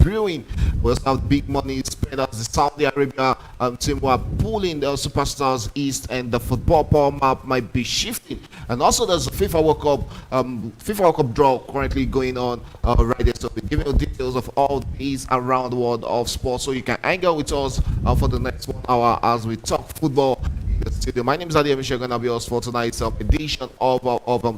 brewing. We also have big money spent as the Saudi Arabia team who are pulling the superstars east, and the football power map might be shifting. And also, there's a FIFA World Cup draw currently going on right there. So we're giving you details of all these around the world of sports, so you can hang out with us for the next 1 hour as we talk football in the studio. My name is Adi Emisha, going to be host for tonight's edition of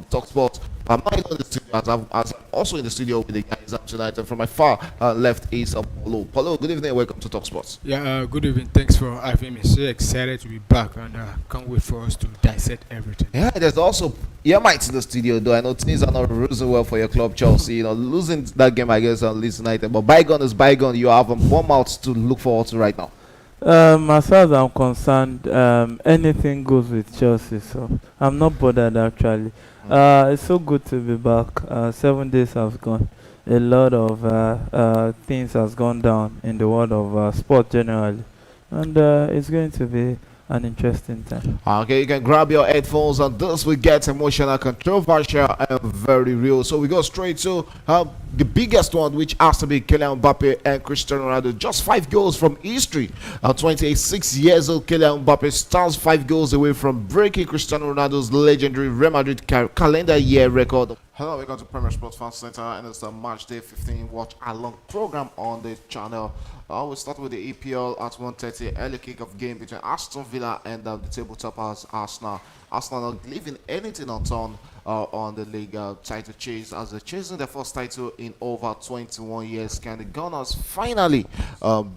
Talk Sports. I'm not in the studio, as I'm also in the studio with the guys up tonight. And from my far left is Paulo. Paulo, good evening and welcome to Talk Sports. Yeah, good evening. Thanks for having me. So excited to be back, and can't wait for us to dissect everything. Yeah, there's also Yamites in the studio, though. I know things are not losing well for your club, Chelsea. Losing that game, I guess, on Leeds United. But bygone is bygone. You have one mouth to look forward to right now. As far as I'm concerned, anything goes with Chelsea, so I'm not bothered actually. It's so good to be back. 7 days have gone. A lot of things has gone down in the world of sport generally, and it's going to be an interesting time. Okay, you can grab your headphones, and this will get emotional, controversial, and very real. So we go straight to the biggest one, which has to be Kylian Mbappe and Cristiano Ronaldo. Just 5 goals from history. 26 years old Kylian Mbappe stands 5 goals away from breaking Cristiano Ronaldo's legendary Real Madrid calendar year record. Hello, welcome to Premier Sports Fan Center, and it's the Match Day 15 Watch Along program on the channel. We'll start with the EPL at 1:30, early kick-off game between Aston Villa and the table toppers Arsenal. Arsenal not leaving anything undone on the league title chase, as they're chasing their first title in over 21 years. Can the Gunners finally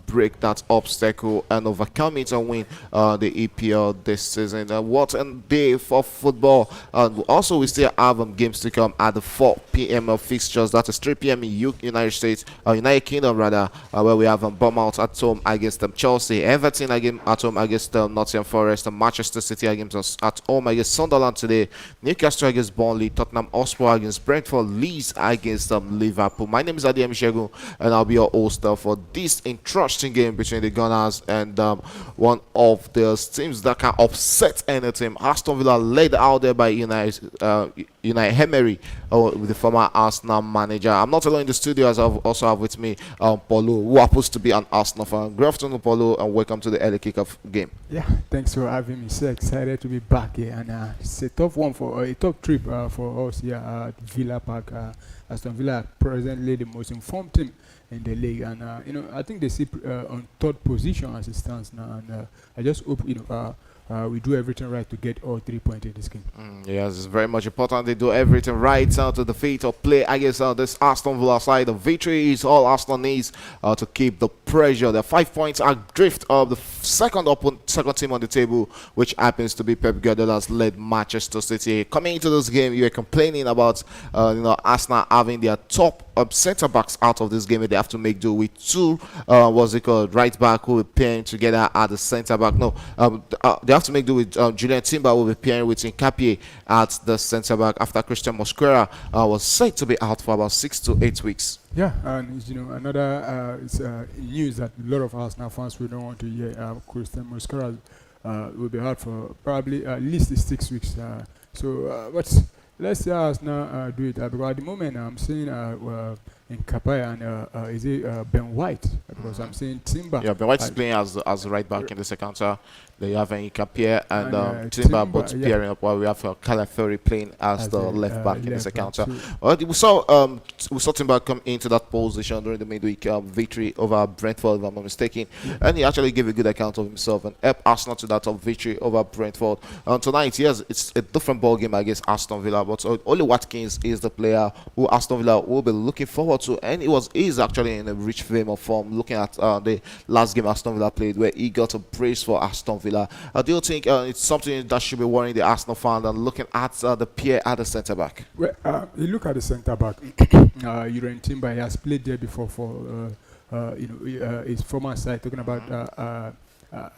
break that obstacle and overcome it and win the EPL this season? What a day for football. Also, we still have games to come at the 4 p.m. fixtures. That is 3 p.m. in United Kingdom rather, where we have Bournemouth at home against Chelsea, Everton again at home against Nottingham Forest, and Manchester City against at home against Sunderland today, Newcastle against Burnley, Tottenham Hotspur against Brentford, Leeds against Liverpool. My name is Adi Emishegun, and I'll be your host for this interesting game between the Gunners and one of the teams that can upset any team. Aston Villa led out there by Unai Emery, with the former Arsenal manager. I'm not alone in the studio, as I also have with me Paulo, who happens to be an Arsenal fan. Good afternoon, Paulo, and welcome to the early kickoff game. Yeah, thanks for having me. So excited to be back here, and it's a tough one for a tough trip for us here at Villa Park. Aston Villa are presently the most informed team in the league, and I think they sit on third position as it stands now, and I just hope we do everything right to get all 3 points in this game. Yes, it's very much important they do everything right to defeat or play against this Aston Villa side. The victory is all Arsenal needs to keep the pressure. The 5 points adrift of the second team on the table, which happens to be Pep Guardiola's led Manchester City. Coming into this game, you were complaining about Arsenal having their top centre backs out of this game, and they have to make do with two right back who will be pairing together at the centre back. No, they have to make do with Julian Timber, who will be pairing with Nkapie at the centre back after Christian Mosquera was said to be out for about 6 to 8 weeks. Yeah, and another news that a lot of Arsenal fans will don't want to hear. Christian Mosquera will be out for probably at least 6 weeks. But let's see how Arsenal do it. Because at the moment I'm seeing in Kapaya and is it Ben White? Because I'm seeing Timber. Yeah, Ben White is playing as right back in the second half. They have Nkapie and Timber both pairing up, while we have Calafiori playing as the left back in the second half. We saw Timber come into that position during the midweek victory over Brentford, if I'm not mistaken, and he actually gave a good account of himself and helped Arsenal to that victory over Brentford. Tonight, yes, it's a different ball game against Aston Villa, but Oli Watkins is the player who Aston Villa will be looking forward to, and is actually in a rich frame of form. Looking at the last game Aston Villa played, where he got a brace for Aston Villa. Do you think it's something that should be worrying the Arsenal fan and looking at the pair at the centre back? Well, you look at the centre back. Urian Timber, he has played there before for his former side. Talking about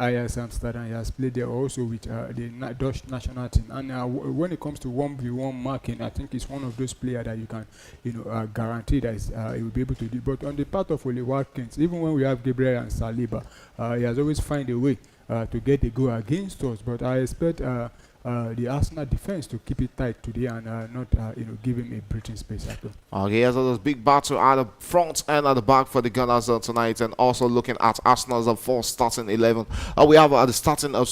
Ajax Amsterdam, he has played there also with the Dutch national team. And when it comes to 1v1 marking, I think he's one of those players that you can, guarantee that he will be able to do. But on the part of Oli Watkins, even when we have Gabriel and Saliba, he has always found a way to get a goal against us. But I expect the Arsenal defense to keep it tight today and not give him a breathing space at all. Okay, so there's big battle at the front and at the back for the Gunners tonight, and also looking at Arsenal's full starting 11. We have Arsenal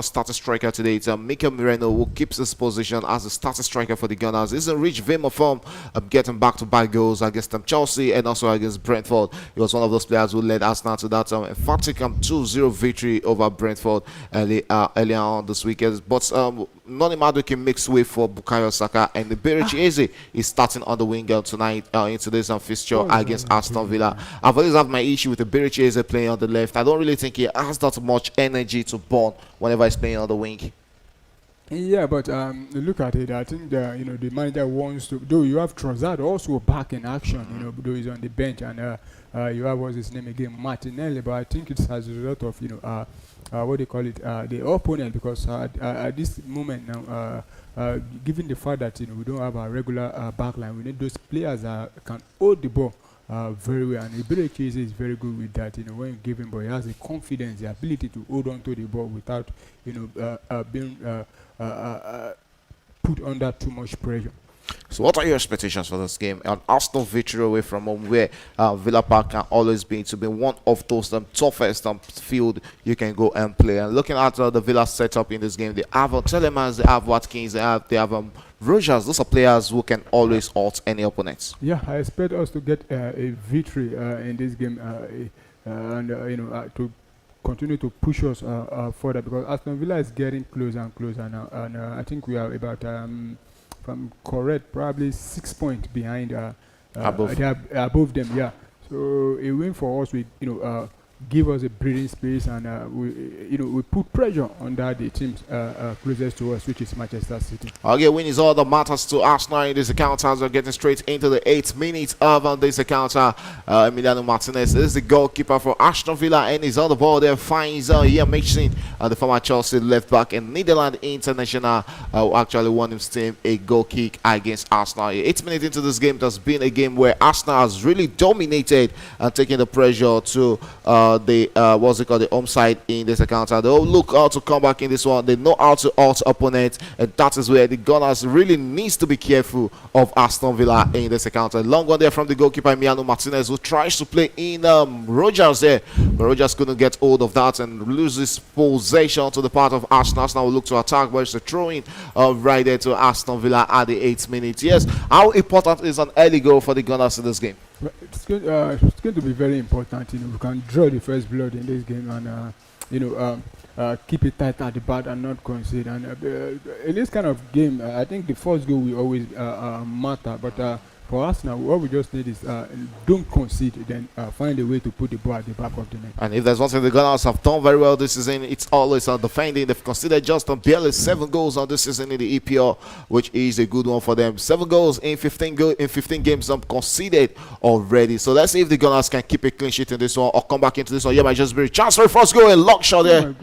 starting striker today. It's Mikel Merino, who keeps his position as the starting striker for the Gunners. He's in rich vein of form, getting back-to-back goals against Chelsea and also against Brentford. He was one of those players who led Arsenal to that emphatic 2-0 victory over Brentford earlier on this weekend. But Noni Madueke makes way for Bukayo Saka, and the Iberichi Eze is starting on the wing tonight in today's fixture against Aston Villa. I've always had my issue with the Iberichi Eze playing on the left. I don't really think he has that much energy to burn whenever he's playing on the wing. Yeah, but look at it. I think the manager wants to. Though you have Trossard also back in action, though he's on the bench, and you have what's his name again, Martinelli. But I think it's as a result of what they call it, the opponent, because at this moment now, given the fact that we don't have a regular backline, we need those players that can hold the ball very well, and Iberichi is very good with that. When you give him ball, he has the confidence, the ability to hold on to the ball without being put under too much pressure. So what are your expectations for this game? An Arsenal victory away from home, where Villa Park can always be one of those toughest field you can go and play. And looking at the Villa setup in this game, they have Telemans, they have Watkins, they have Rogers. Those are players who can always halt any opponents. Yeah, I expect us to get a victory in this game, and to continue to push us further, because Aston Villa is getting closer and closer now, and I think we are about, if I'm correct, probably 6 points behind above them. Yeah, so a win for us will give us a breathing space, and we put pressure on the teams closest to us, which is Manchester City. Okay, win is all that matters to Arsenal in this encounter. We're getting straight into the 8th minute of this encounter. Emiliano Martinez is the goalkeeper for Aston Villa, and he's on the ball there. Finds Ian Mason, the former Chelsea left back and Netherlands international, who actually won his team a goal kick against Arsenal. 8 minutes into this game, there's been a game where Arsenal has really dominated and taken the pressure to the home side in this encounter. They all look out to come back in this one. They know how to out opponents, and that is where the Gunners really needs to be careful of Aston Villa in this encounter. Long one there from the goalkeeper Emiliano Martinez, who tries to play in Rogers there, but Rogers couldn't get hold of that and loses possession to the part of Arsenal. Arsenal will look to attack, but it's a throw-in right there to Aston Villa at the 8th minute. Yes, how important is an early goal for the Gunners in this game? It's going to be very important. We can draw the first blood in this game, and keep it tight at the back and not concede. And in this kind of game, I think the first goal will always matter. But for us now, what we just need is don't concede, then find a way to put the ball at the back of the net. And if there's one thing the Gunners have done very well this season, it's always on defending. They've conceded just barely 7 goals on this season in the EPL, which is a good one for them. 7 goals in 15 games conceded already. So let's see if the Gunners can keep a clean sheet in this one or come back into this one. Yeah, might just be a chance for a first goal, a lock shot there.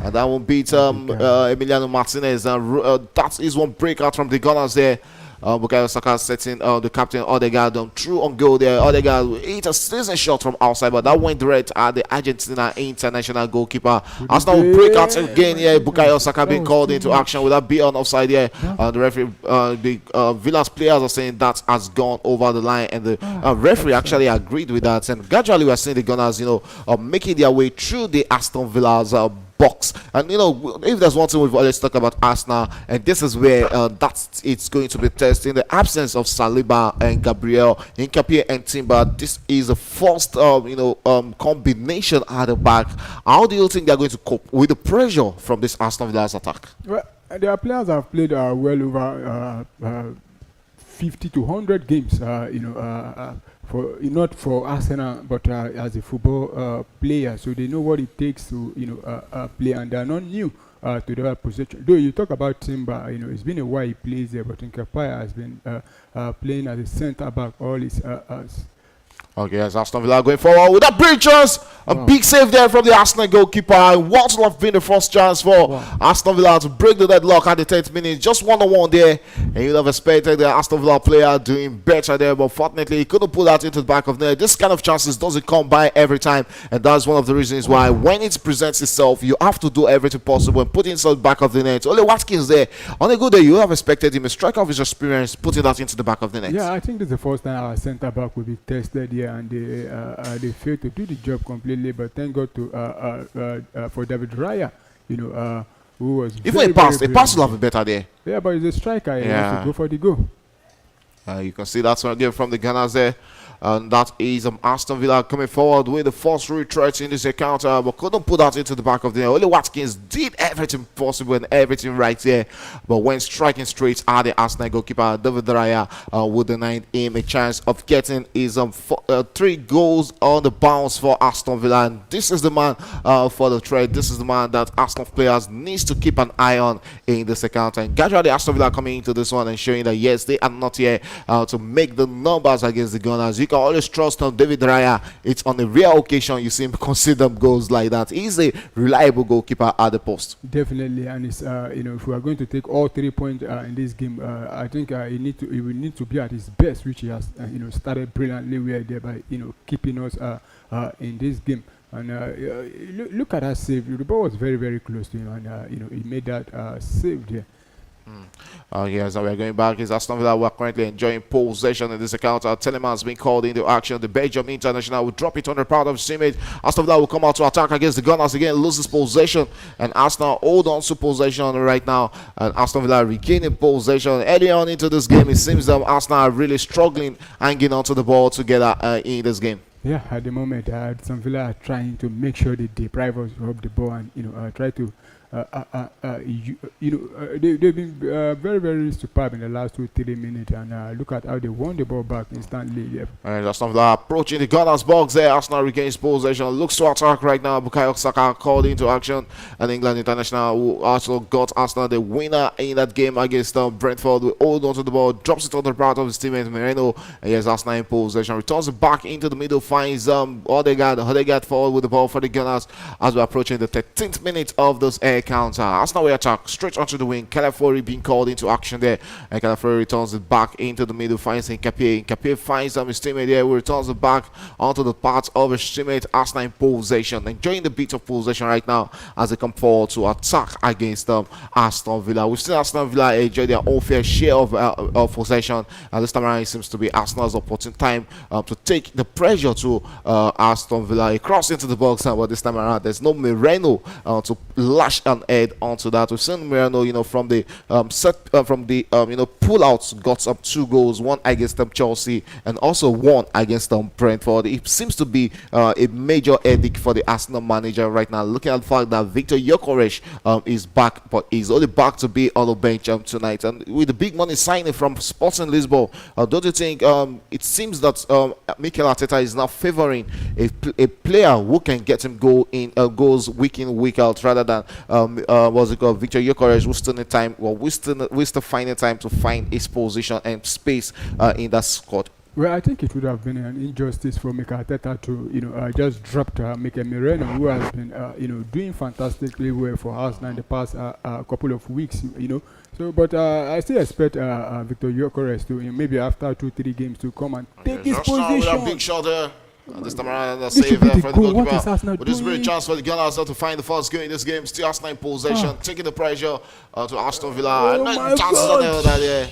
And that will beat Emiliano Martinez. That is one breakout from the Gunners there. Bukayo Saka setting the captain Odegaard through on goal there. Odegaard hit a season shot from outside, but that went direct at the Argentina international goalkeeper. Arsenal will break out again here. Bukayo Saka being called into action. Will that be on offside here? The referee, the Villa's players are saying that has gone over the line, and the referee actually agreed with that. And gradually we're seeing the Gunners, making their way through the Aston Villa's box. And if there's one thing we've always talked about Arsenal, and this is where it's going to be tested in the absence of Saliba and Gabriel, Nkapie and Timber. This is the first combination at the back. How do you think they're going to cope with the pressure from this Aston Villa's attack? Well, their players have played well over 50 to 100 games, for not for Arsenal, but as a football player, so they know what it takes to play, and they are not new to that position. Though you talk about Timber, it's been a while he plays there, but Nkapie has been playing as a centre back all his. Okay, as Aston Villa going forward with a big chance. A big save there from the Arsenal goalkeeper. Watchalong been the first chance for Aston Villa to break the deadlock at the 10th minute. Just 1-on-1 there. And you'd have expected the Aston Villa player doing better there. But fortunately, he couldn't pull that into the back of the net. This kind of chances doesn't come by every time. And that's one of the reasons why when it presents itself, you have to do everything possible and put it inside the back of the net. Only Watkins there. On a good day, you have expected him to strike off his experience, putting that into the back of the net. Yeah, I think this is the first time our centre-back will be tested here, and they failed to do the job completely. But thank God for David Raya, who was even a pass will have been better there. Yeah, but he's a striker. He has to go for the goal. You can see that's one again from the Gunners there. And that is Aston Villa coming forward with the first retreat in this encounter, but couldn't put that into the back of the net. Only Watkins did everything possible and everything right there, but when striking straight at the Arsenal goalkeeper, David Raya would deny him a chance of getting his 3 goals on the bounce for Aston Villa. And this is the man for the trade. This is the man that Arsenal players needs to keep an eye on in this encounter. And gradually Aston Villa coming into this one and showing that yes, they are not here to make the numbers against the Gunners. You can always trust on David Raya. It's on a rare occasion you see him concede them goals like that. He's a reliable goalkeeper at the post. Definitely, and it's if we are going to take all 3 points in this game, I think he will need to be at his best, which he has started brilliantly with there by keeping us in this game. And look at that save. The ball was very, very close to him, and he made that save there. Yes, we're going back. Is Aston Villa were currently enjoying possession in this encounter. Teleman's been called into action. The Belgium international will drop it on the part of his teammate. Aston Villa will come out to attack against the Gunners again, loses possession, and Arsenal hold on to possession right now. And Aston Villa regaining possession. Early on into this game, it seems that Arsenal are really struggling hanging onto the ball together in this game. Yeah, at the moment, Aston Villa are trying to make sure they deprive us of the ball and try to. They've been very, very superb in the last 2-3 minutes, and look at how they won the ball back instantly. Yeah. And Aston Villa approaching the Gunners box there. Arsenal regains possession, looks to attack right now. Bukayo Saka called into action, and England international who also got Arsenal the winner in that game against Brentford. We hold on to the ball, drops it on the part of his teammate Moreno, and yes, Arsenal in possession, returns it back into the middle, finds Odegaard forward with the ball for the Gunners as we're approaching the 13th minute of this counter. Arsenal will attack straight onto the wing. Calafori being called into action there, and Calafori returns it back into the middle, finds Nkapie. Nkapie finds his teammate there, who returns it back onto the part of his teammate. Arsenal in possession, enjoying the beat of possession right now as they come forward to attack against Aston Villa. We've seen Aston Villa enjoy their own fair share of possession, and this time around it seems to be Arsenal's opportune time to take the pressure to Aston Villa. He crossed into the box, but this time around there's no Moreno to lash an head onto that. We've seen Moreno, from the pull-outs, got up 2 goals, one against Chelsea and also one against Brentford. It seems to be a major headache for the Arsenal manager right now, looking at the fact that Victor Gyökeres is back, but he's only back to be on the bench tonight. And with the big money signing from Sporting Lisbon, don't you think it seems that Mikel Arteta is now favoring a player who can get him goals week in, week out, rather than Victor Gyökeres, who's still in time, we're still finding time to find his position and space in that squad? Well, I think it would have been an injustice for Mikel Arteta to just drop Mikel Moreno, who has been doing fantastically well for Arsenal in the past couple of weeks. So, but I still expect Victor Gyökeres to maybe after 2-3 games to come and take his position. With a big shot there. This time around, a save there for the goalkeeper. But this is a great chance for the Gunners to find the first goal in this game. Still Arsenal in possession, taking the pressure to Aston Villa. Chances on there.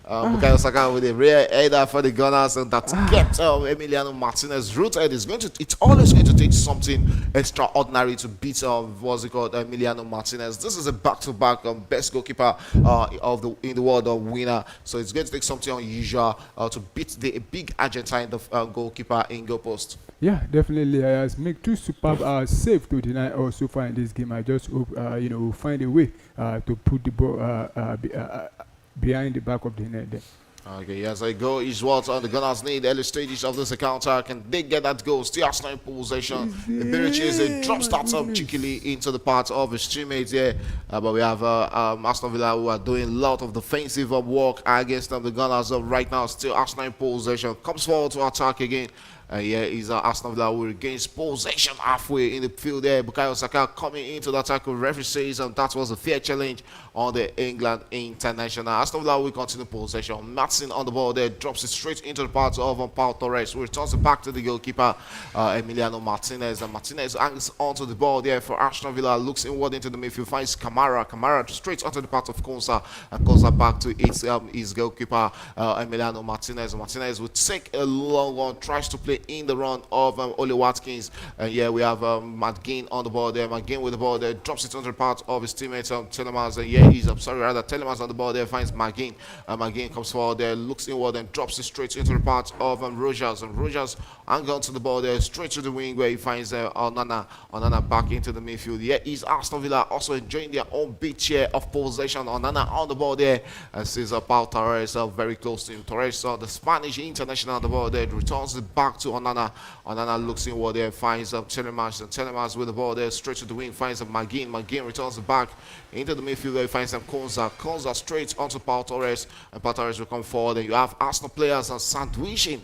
Bukayo Saka with a rare header for the Gunners, and that kept Emiliano Martinez rooted. It's always going to take something extraordinary to beat Emiliano Martinez. This is a back-to-back best goalkeeper in the world winner, so it's going to take something unusual to beat the big Argentine goalkeeper in goal post. Yeah, definitely. He has made 2 superb saves to deny us so far in this game. I just hope we'll find a way to put the ball behind the back of the net there. Okay, yes, a goal is what the Gunners need. Early stages of this encounter. Can they get that goal? Still Arsenal in possession. Iberichi drops that cheekily into the part of his teammates here. But we have Aston Villa who are doing a lot of defensive work against the Gunners right now. Still Arsenal in possession. Comes forward to attack again. Here is Aston Villa who regains possession halfway in the field there. Bukayo Saka coming into the tackle. Referee says that was a fair challenge on the England international. Aston Villa will continue possession. Matson on the ball there, drops it straight into the path of Pau Torres, who returns it back to the goalkeeper Emiliano Martinez. And Martinez hangs onto the ball there for Aston Villa, looks inward into the midfield, finds Kamara straight onto the path of Konsa, and Konsa back to his goalkeeper Emiliano Martinez. Martinez would take a long one, tries to play in the run of Oli Watkins, and yeah, we have McGinn on the ball there. McGinn with the ball there, drops it onto the path of his teammate Telemans, and yeah, Telemans on the ball there, finds McGinn. McGinn comes forward there, looks inward and drops it straight into the path of Rogers, and Rogers hangs on to the ball there, straight to the wing where he finds Onana back into the midfield. Yeah, is Aston Villa also enjoying their own big share of possession. Onana on the ball there, and sees Pau Torres very close to him. Torres, the Spanish international on the ball there, returns it back to Onana. Onana looks inward there, finds Telemans, and Telemans with the ball there, straight to the wing, finds McGinn. McGinn returns it back into the midfield where he finds Konza straight onto Pau Torres, and Pau Torres will come forward, and you have Arsenal players sandwiching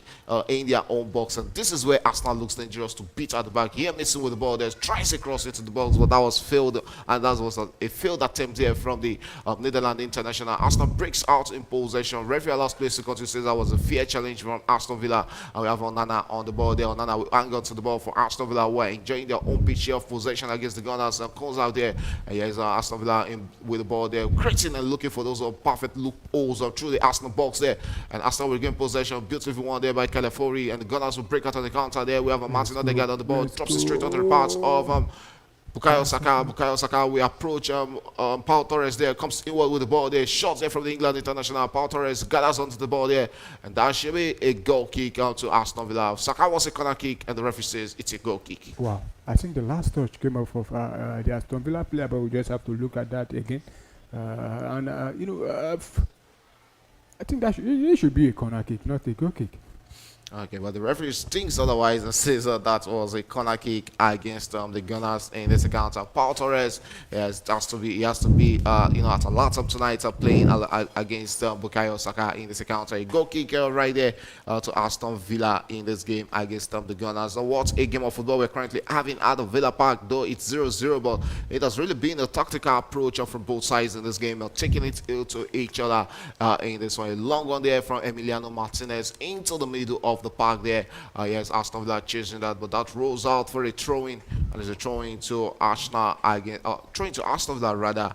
in their own box, and this is where Arsenal looks dangerous to beat at the back. Here missing with the ball there, tries to cross into the box, but that was failed, and that was a failed attempt here from the Netherlands international. Arsenal breaks out in possession. Referee allows place to continue, says that was a fair challenge from Aston Villa, and we have Onana on the ball there. Onana will hang on to the ball for Aston Villa, who are enjoying their own big share of possession against the Gunners, and comes out there, and here's Aston Villa with the ball there, creating and looking for those perfect loopholes through the Arsenal box there, and Arsenal will gain possession. Beautiful one there by Calafori, and the Gunners will break out on the counter there. We have a Martin Odegaard on the ball, drops it straight onto the path of Bukayo Saka. Bukayo Saka, we approach Pau Torres there, comes inward with the ball there, shots there from the England international. Pau Torres gathers onto the ball there, and that should be a goal kick out to Aston Villa. Saka wants a corner kick, and the referee says it's a goal kick. Wow, I think the last touch came off of the Aston Villa player, but we just have to look at that again. I think that it should be a corner kick, not a goal kick. Okay, but the referee thinks otherwise and says that was a corner kick against the Gunners in this encounter. Pau Torres he has to be at Atalanta tonight playing against Bukayo Saka in this encounter. A goal kick right there to Aston Villa in this game against the Gunners. So what a game of football we're currently having at the Villa Park, though it's 0-0, but it has really been a tactical approach from both sides in this game, taking it to each other in this one. A long one there from Emiliano Martinez into the middle of the park there. Yes, Aston Villa chasing that, but that rolls out for a throw-in, and there's a throw-in to Arsenal again, throw-in to Aston Villa rather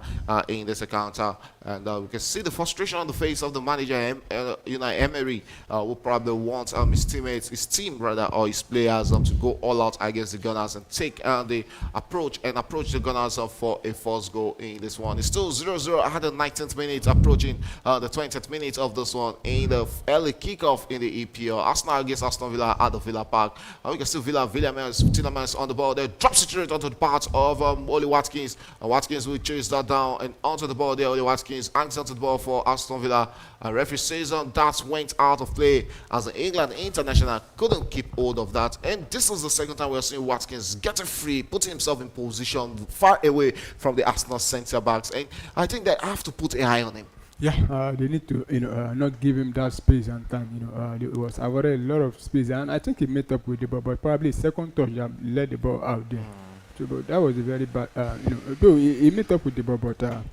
in this encounter, and we can see the frustration on the face of the manager, Unai Emery, who probably wants his teammates, his team rather, or his players to go all out against the Gunners and take the approach the Gunners for a first goal in this one. It's still 0-0 at the 19th minute, approaching the 20th minute of this one in the early kickoff in the EPL. Arsenal against Aston Villa at the Villa Park. And we can see Tillemans on the ball there, drops it straight onto the part of Oli Watkins. And Watkins will chase that down and onto the ball there. Oli Watkins hangs onto the ball for Aston Villa. And referee says that went out of play as the England international couldn't keep hold of that. And this is the second time we're seeing Watkins getting free, putting himself in position far away from the Arsenal centre backs. And I think they have to put an eye on him. Yeah, they need to, not give him that space and time. It was avoided a lot of space, and I think he met up with the ball, but probably second touch let the ball out there. So, but that was a very bad, though he met up with the ball, but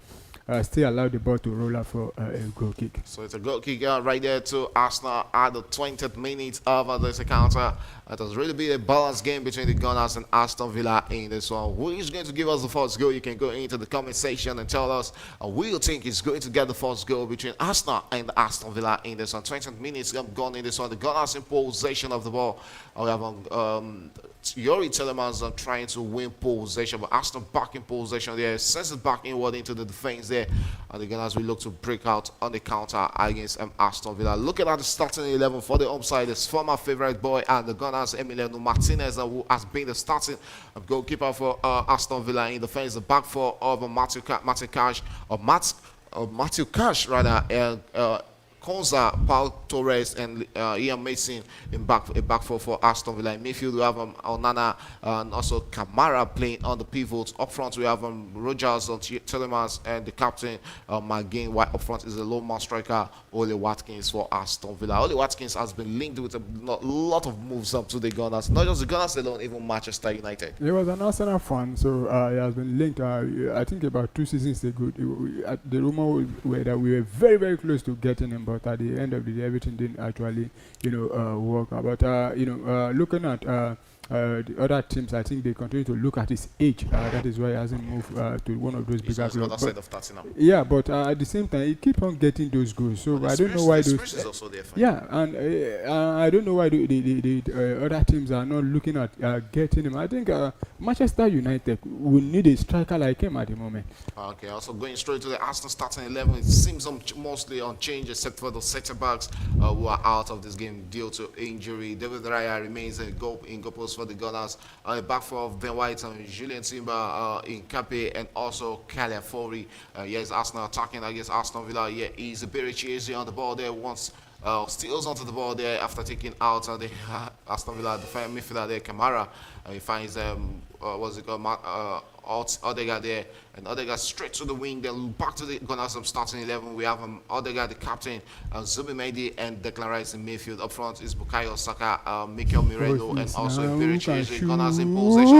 still allowed the ball to roll out for a goal kick. So it's a goal kick right there to Arsenal at the 20th minute of this encounter. It has really been a balanced game between the Gunners and Aston Villa in this one. Who is going to give us the first goal? You can go into the comment section and tell us who you think is going to get the first goal between Arsenal and Aston Villa in this one. 20 minutes gone in this one. The Gunners in possession of the ball. We have Yuri Telemans trying to win possession, but Arsenal back in possession there, sends it back inward into the defense there, and the Gunners will look to break out on the counter against Aston Villa. Looking at the starting 11 for the home side, his former favorite boy and the Gunners, Emiliano Martinez, who has been the starting goalkeeper for Aston Villa in defense. The back four of Matthew Cash, rather, and Konza, Paul Torres, and Ian Mason in back four for Aston Villa. In midfield, we have Onana and also Kamara playing on the pivots. Up front, we have Rogers, Telemans, and the captain, McGinn. While up front is the low man striker, Ole Watkins for Aston Villa. Ole Watkins has been linked with a lot of moves up to the Gunners. Not just the Gunners alone, even Manchester United. He was an Arsenal fan, so he has been linked. I think about 2 seasons ago, the rumor were that we were very, very close to getting him, but at the end of the day, everything didn't actually, work. But looking at the other teams, I think they continue to look at his age. That is why he hasn't moved to one of those bigger clubs. Yeah, but at the same time, he keeps on getting those goals. So I don't know why those. Is also there for yeah, and I don't know why the other teams are not looking at getting him. I think Manchester United will need a striker like him at the moment. Okay, also going straight to the Arsenal starting 11. It seems mostly unchanged except for the centre backs who are out of this game due to injury. David Raya remains in goal post for the Gunners. Back four of Ben White and Julian Timber in Cape and also Caliafori. Yes, Arsenal attacking against Aston Villa. Yeah, he's a very cheesy on the ball there once. Steals onto the ball there after taking out the Aston Villa defensive midfielder there, Kamara. He finds Odegaard there, and Odegaard straight to the wing, then back to the Gunners starting 11. We have Odegaard, the captain, Zubimendi, and Declan Rice in midfield. Up front is Bukayo Saka, Mikel Merino, and also Iberichi. Gunners in possession.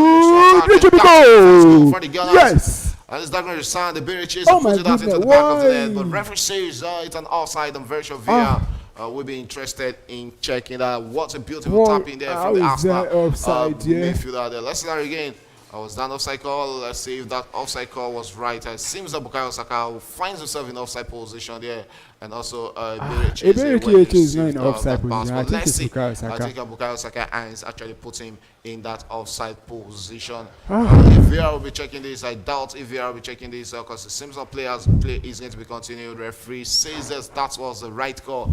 For the Gunners. Yes! And it's Dagmar San, the Iberichi Oh put my it out into the goodness, back of the why? net, but referee says it's an offside on virtual VAR. We'll be interested in checking that. What a beautiful tap in there from the Arsenal midfielder there. Let's start again. Was that offside call? Let's see if that offside call was right. It seems that Bukayo Saka finds himself in offside position there, and also Iberichi is not in offside position. I think it's Bukayo Saka. I think Bukayo Saka hands actually put him in that offside position. If VR will be checking this, I doubt if VR will be checking this because it seems that play is going to be continued. Referee says that was the right call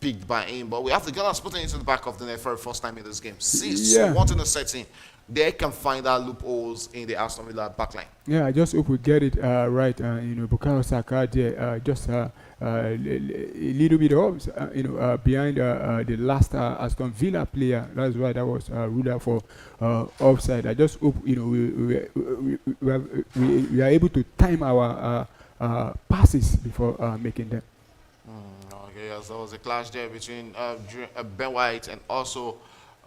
picked by him, but we have the Gunners putting it into the back of the net for the first time in this game. So wanting to set in. They can find out loopholes in the Aston Villa backline. Yeah, I just hope we get it right. Bukayo Saka there, just a little bit of, behind the last Aston Villa player. That's why that was ruled out for offside. I just hope we are able to time our passes before making them. Okay, yes, there was a clash there between Ben White and also.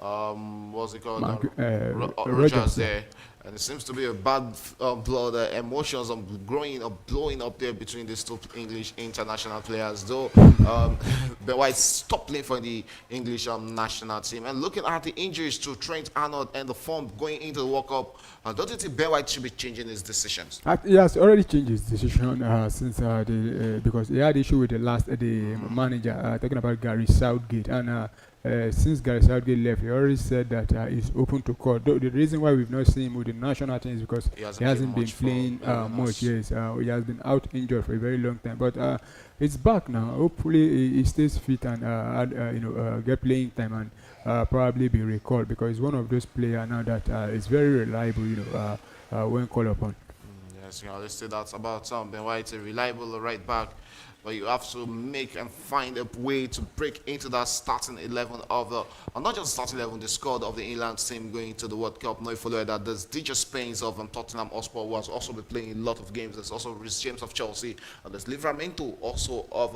What's it called? Rogers there. And it seems to be a bad blood. Emotions are blowing up there between these two English international players. Though Ben White stopped playing for the English national team. And looking at the injuries to Trent Arnold and the form going into the World Cup, don't you think Ben White should be changing his decisions? He has already changed his decision since because he had issue with the manager talking about Gary Southgate and. Since Gary Southgate left, he already said that he's open to call. The reason why we've not seen him with the national team is because he hasn't been playing much. Yes, he has been out injured for a very long time. But it's back now. Hopefully, he stays fit and get playing time and probably be recalled because he's one of those players now that is very reliable. When called upon. Yes, let's say that's about Ben White, a reliable right back. But you have to make and find a way to break into that starting 11 of the, not just starting 11, the squad of the England team going to the World Cup. Now, you follow that there's DJ Spains of Tottenham Hotspur, who has also been playing a lot of games. There's also Rhys James of Chelsea. And there's Livramento also of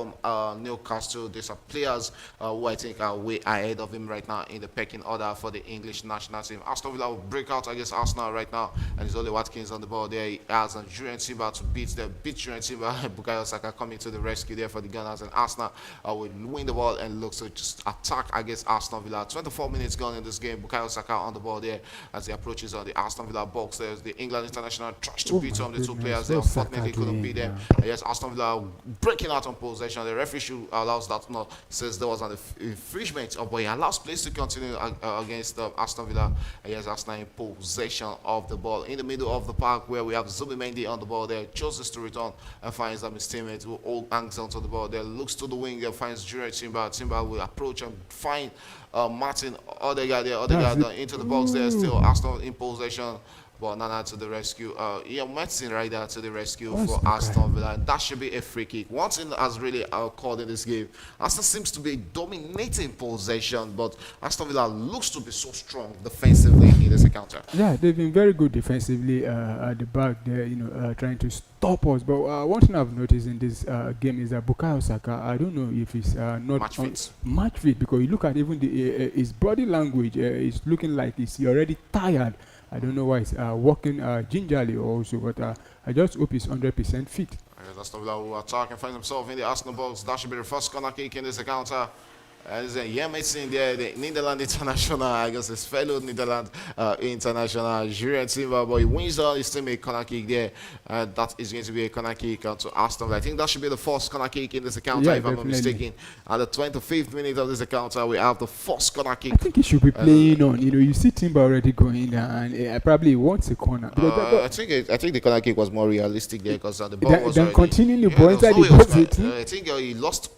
Newcastle. These are players who I think are way ahead of him right now in the pecking order for the English national team. Aston Villa will break out against Arsenal right now, and it's only Watkins on the ball there. He has Julian Timber to beat Julian Timber. Bukayo Saka coming to the rescue there for the Gunners, and Arsenal will win the ball and look to just attack against Aston Villa. 24 minutes gone in this game. Bukayo Saka on the ball there as he approaches the Aston Villa box. There's the England international tries to beat the two players. They unfortunately couldn't beat them. Yes, Aston Villa breaking out on possession. The referee should allows that not, says there was an infringement of, but he allows plays to continue against Aston Villa. Yes, Arsenal in possession of the ball in the middle of the park where we have Zubimendi on the ball there, chooses to return and finds his teammate who all hangs onto the ball there, looks to the wing and finds Julian Timber. Timber will approach and find Martin Odegaard there. Odegaard into the box there, still Arsenal in possession. but Nana to the rescue. Yeah, Medicine right there to the rescue What's for the Aston Villa. That should be a free kick. One thing that has really called in this game, Aston seems to be dominating possession, but Aston Villa looks to be so strong defensively in this encounter. Yeah, they've been very good defensively at the back there, trying to stop us. But one thing I've noticed in this game is that Bukayo Saka, I don't know if he's not match fit, because you look at even his body language, it's looking like he's already tired. I don't know why he's walking gingerly also, but I just hope he's 100% fit. Aston Villa will attack and find himself in the Arsenal box. That should be the first corner kick in this encounter. There's a Yemets there, the Netherlands international, I guess his fellow Netherlands international, Julian Timber, but he wins on his team a corner kick there. That is going to be a corner kick to Aston Villa. I think that should be the first corner kick in this encounter, if I'm not mistaken. At the 25th minute of this encounter, we have the first corner kick. I think he should be playing on. You see Timber already going there, and probably wants a corner. I think the corner kick was more realistic there, because the ball was then continuing the ball inside the box. I think he lost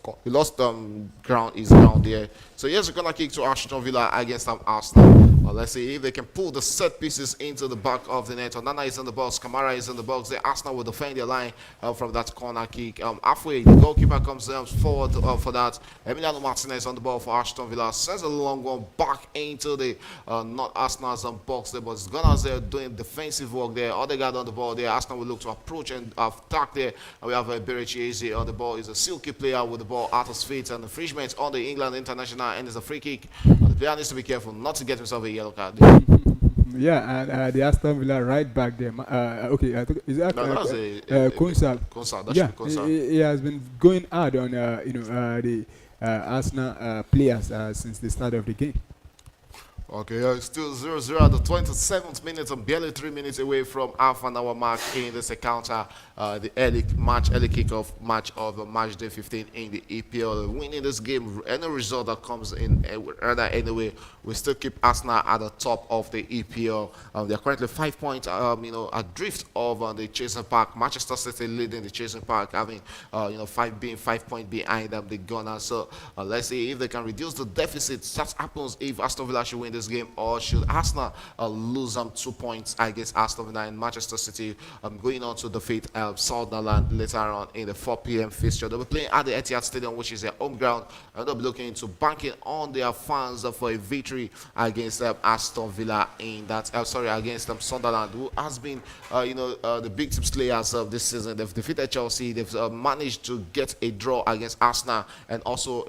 ground there. So here's a corner kick to Aston Villa against Arsenal. Let's see if they can pull the set pieces into the back of the net. Onana is in the box, Kamara is in the box. The Arsenal will defend their line from that corner kick. Halfway, the goalkeeper comes forward for that. Emiliano Martinez on the ball for Aston Villa. Sends a long one back into the not Arsenal's box there, but Gunners there doing defensive work there. Odegaard on the ball there. Arsenal will look to approach and attack there. And we have Berechiese on the ball. He's a silky player with the ball at his feet, and the infringement on the England international, and it's a free kick. The player needs to be careful not to get himself a yellow card. Yeah, and the Aston Villa right back there. Okay, I think is that Konsa? Konsa, yeah, he has been going hard on the Arsenal players since the start of the game. Okay, it's still 0-0 at the 27th minute, and barely 3 minutes away from half an hour mark in this encounter. The early kickoff match of match day 15 in the EPL. Winning this game, any result that comes in anyway, we still keep Arsenal at the top of the EPL. They're currently 5 points, adrift of the chasing pack. Manchester City leading the chasing pack, having 5 points behind them, the Gunners. So let's see if they can reduce the deficit. That happens if Aston Villa should win this game, or should Arsenal lose 2 points against Aston Villa and Manchester City, going on to defeat Sunderland later on in the 4 p.m. fixture. They'll be playing at the Etihad Stadium, which is their home ground, and they'll be looking into banking on their fans for a victory against Aston Villa in that. Against Sunderland, who has been the big tips players of this season. They've defeated Chelsea. They've managed to get a draw against Arsenal, and also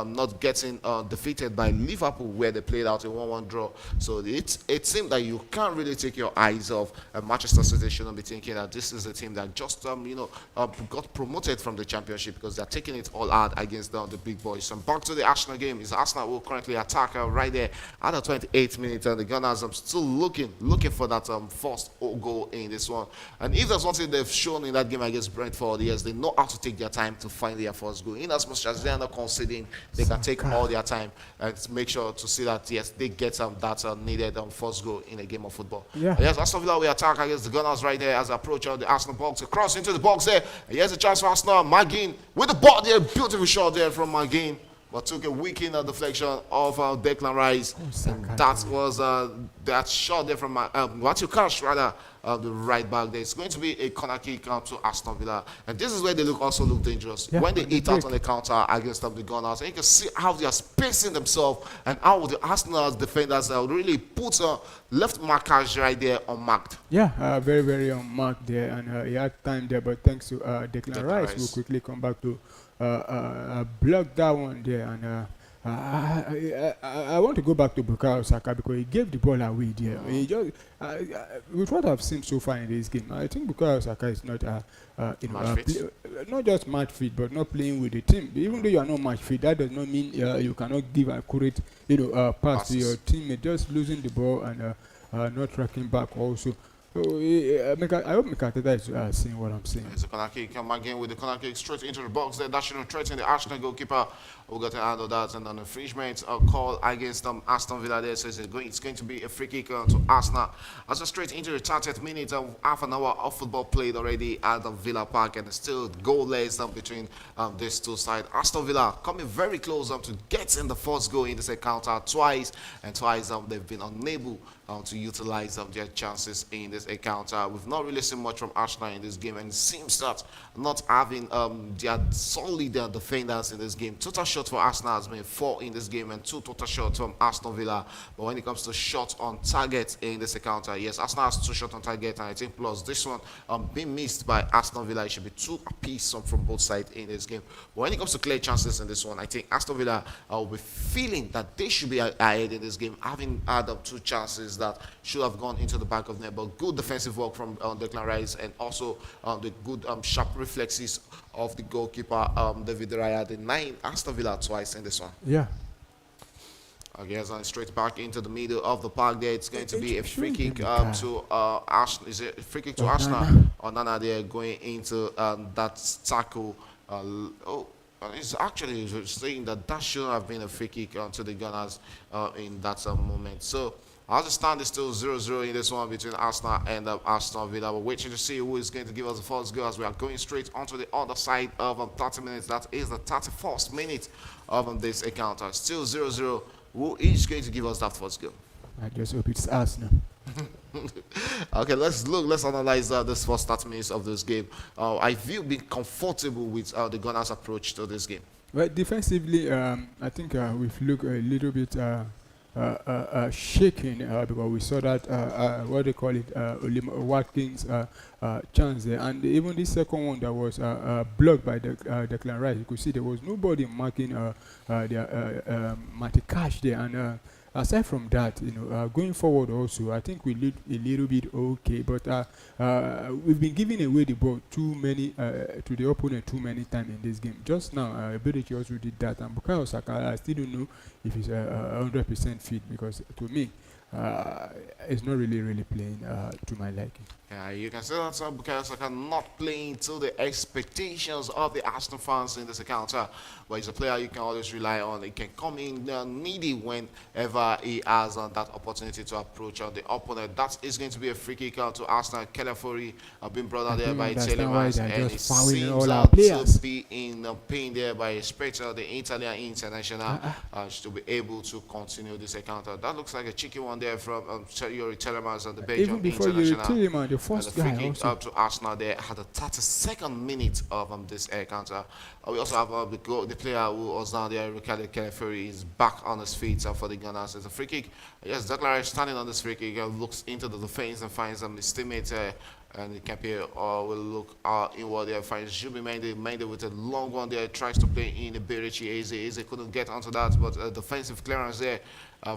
not getting defeated by Liverpool, where they played out a 1-1 draw. So it seems that you can't really take your eyes off. Manchester City shouldn't be thinking that this is a team that just got promoted from the championship, because they're taking it all out against the big boys. So back to the Arsenal game. Is Arsenal will currently attack right there at the 28th minute, and the Gunners are still looking for that first goal in this one. And if there's one thing they've shown in that game against Brentford, yes, they know how to take their time to find their first goal. In as much as they are not conceding, they can take all their time and make sure to see that yes, they get that needed first goal in a game of football. Yeah. Yes, Aston Villa will attack against the Gunners right there as they approach the Arsenal box. Cross into the box there. And here's a chance for Arsenal. McGinn with the ball there. Beautiful shot there from McGinn, but took a weak deflection of Declan Rice. And that was that shot there from Matthew Cash, rather, the right back there. It's going to be a corner kick to Aston Villa. And this is where they also look dangerous. Yeah, when they hit out on the counter against the Gunners, and you can see how they are spacing themselves, and how the Arsenal defenders really put left markers right there unmarked. Yeah, very, very unmarked there. And he had time there, but thanks to Declan Rice, we'll quickly come back to block that one there. And I want to go back to Bukayo Saka, because he gave the ball away there. He just, with what I've seen so far in this game, I think Bukayo Saka is not not just match fit, but not playing with the team. Even though you are not match fit, that does not mean you cannot give accurate pass to your teammate. Just losing the ball and not tracking back also. So I hope Mikateta is seeing what I'm saying. It's a corner kick. Come again with the corner kick straight into the box there. That shouldn't threaten the Arsenal goalkeeper. We got to handle that, and an infringement call against Aston Villa there. So it's going to be a free kick to Arsenal. As a straight into the 30th minute of half an hour of football played already at the Villa Park, and still goalless between these two sides. Aston Villa coming very close to getting the first goal in this encounter twice, and twice they've been unable to utilize their chances in this encounter. We've not really seen much from Arsenal in this game, and it seems that not having their solid defenders in this game. Total shots for Arsenal has been 4 in this game, and 2 total shots from Aston Villa. But when it comes to shots on target in this encounter, yes, Arsenal has 2 shots on target, and I think plus this one being missed by Aston Villa, it should be 2 apiece from both sides in this game. But when it comes to clear chances in this one, I think Aston Villa will be feeling that they should be ahead in this game, having had 2 chances that should have gone into the back of net. But good defensive work from Declan Rice, and also the good sharp reflexes of the goalkeeper David Raya, denying Aston Villa twice in this one. Yeah. Okay, so straight back into the middle of the park there. It's going to be a free kick to Arsenal. Is it a free kick to Arsenal? Nana there going into that tackle. It's actually saying that shouldn't have been a free kick to the Gunners in that moment. So as it stands, it's still 0-0 in this one between Arsenal and Aston Villa. We're waiting to see who is going to give us the first goal, as we are going straight onto the other side of 30 minutes. That is the 31st minute of this encounter. Still 0-0. Who is going to give us that first goal? I just hope it's Arsenal. Okay, let's analyze this first 30 minutes of this game. I feel being comfortable with the Gunners' approach to this game. Well, defensively, I think we've looked a little bit shaking because we saw that what they call it, Watkins chance there, and even this second one that was blocked by Declan Rice. You could see there was nobody marking Matty Cash there, and aside from that, going forward also, I think we look a little bit okay, but we've been giving away the ball too many to the opponent too many times in this game. Just now, Bedechi also did that, and Bukayo Saka, I still don't know if he's 100% fit, because to me, it's not really playing to my liking. Yeah, you can see that Bukayo Saka not playing to the expectations of the Arsenal fans in this encounter. But he's a player you can always rely on. He can come in needy whenever he has that opportunity to approach the opponent. That is going to be a free kick out to Arsenal. Kelefori been brought out there by Telemans, and he seems to be in pain there by Spectre, the Italian international, to be able to continue this encounter. That looks like a cheeky one there from Yuri Telemans and the Belgian international. The first free guy kick up to Arsenal there at the 32nd minute of this encounter. We also have the player who was down there, Ricardo Keleferi, is back on his feet for the Gunners. It's a free kick. Yes, Declan Rice standing on this free kick, looks into the defense and finds his teammate, and the Campier will look inward there, finds Jubi Mendy with a long one there, tries to play in the Berici. Eze couldn't get onto that, but defensive clearance there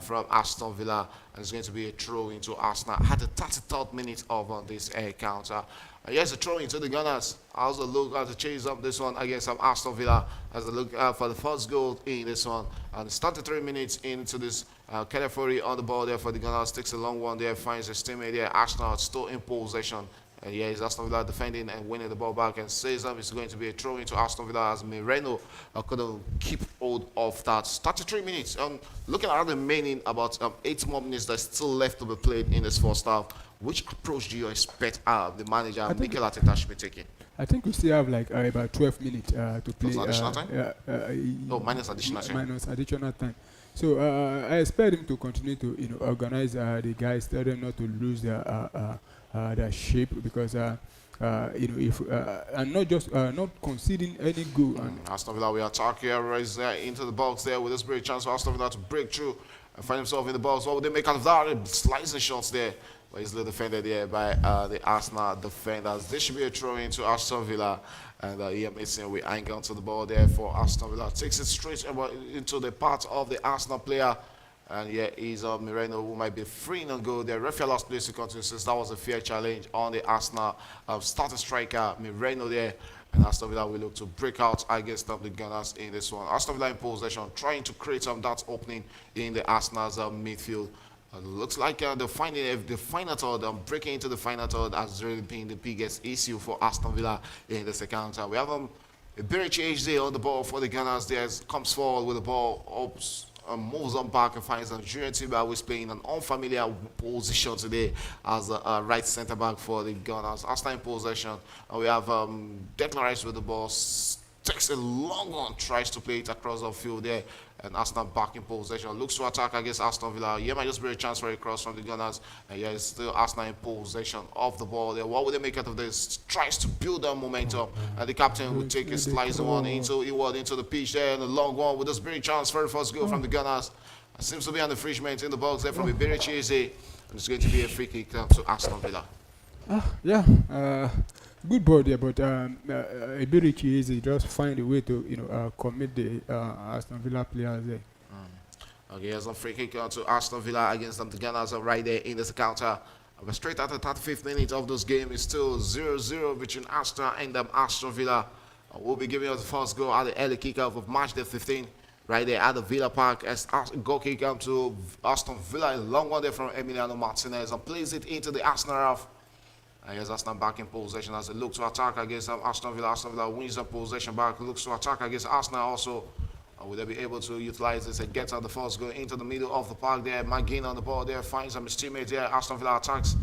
from Aston Villa, and it's going to be a throw into Arsenal at the 33rd minute of this encounter. Yes, a throw into the Gunners. I also look at the chase up this one against Aston Villa as they look for the first goal in this one. And it's 33 minutes into this. Kelefori on the ball there for the Gunners, takes a long one there, finds his teammate there. Arsenal still in possession. And yeah, it's Aston Villa defending and winning the ball back, and says it's going to be a throw into Aston Villa as Moreno couldn't keep hold of that. 33 minutes. Looking at the remaining about 8 more minutes that's still left to be played in this first half. Which approach do you expect the manager Mikel Arteta should be taking? I think we still have like about 12 minutes to play. Additional time? Minus additional time. Minus additional time. So I expect him to continue to organize the guys, tell them not to lose their shape, because if and not just not conceding any goal. Aston Villa, we attack here, right there into the box there with this great chance for Aston Villa to break through and find himself in the box. What would they make out of that? Slicing shots there. But easily defended there by the Arsenal defenders. This should be a throw into Aston Villa. And Ian Mason will hang on to the ball there for Aston Villa. Takes it straight into the part of the Arsenal player. And yeah, he's Moreno, who might be free and goal there. Referee lost place to continue, since that was a fair challenge on the Arsenal starting striker, Moreno there. And Aston Villa will look to break out against the Gunners in this one. Aston Villa in possession, trying to create that opening in the Arsenal's midfield. Looks like the final third, breaking into the final third has really been the biggest issue for Aston Villa in this encounter. We have Iberichi HD on the ball for the Gunners. There comes forward with the ball, oops, moves on back and finds Nigerian team who is playing an unfamiliar position today as a right centre back for the Gunners. After in possession, we have Declan Rice with the ball. Takes a long one, tries to play it across the field there, and Arsenal back in possession. Looks to attack against Aston Villa. Here might just be a chance for a cross from the Gunners, and yeah, it's still Arsenal in possession of the ball there. What would they make out of this? Tries to build that momentum, and the captain will take a slicing one into the pitch there, and a long one with a very chance for the first goal from the Gunners. Seems to be an infringement in the box there from Iberichi Eze, and it's going to be a free kick to Aston Villa. Good ball there, but Iberichi is just find a way to commit the Aston Villa players there. Okay, here's a free kick to Aston Villa against the Gunners right there in this counter. But straight at the 35th minute of this game, it's still 0-0 between Aston and Aston Villa. We'll be giving us the first goal at the early kickoff of match day 15 right there at the Villa Park as goal kick to Aston Villa. A long one there from Emiliano Martinez and plays it into the Arsenal half. And here's Arsenal back in possession as they look to attack against Aston Villa. Aston Villa wins the possession back, looks to attack against Arsenal also. Will they be able to utilize this and get out the first goal into the middle of the park there? McGinn on the ball there, finds his teammate there. Aston Villa attacks,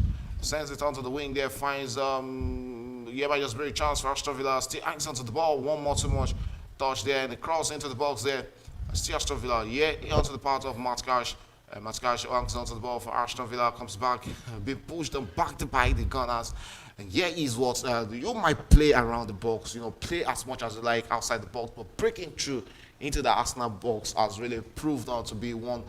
sends it onto the wing there, finds just very chance for Aston Villa. Still hangs onto the ball, one more too much touch there, and the cross into the box there. Still Aston Villa, onto the part of Matt Cash. Matt Cash hangs onto the ball for Aston Villa, comes back, being pushed and backed by the Gunners. And here is what you might play around the box, play as much as you like outside the box, but breaking through into the Arsenal box has really proved out to be one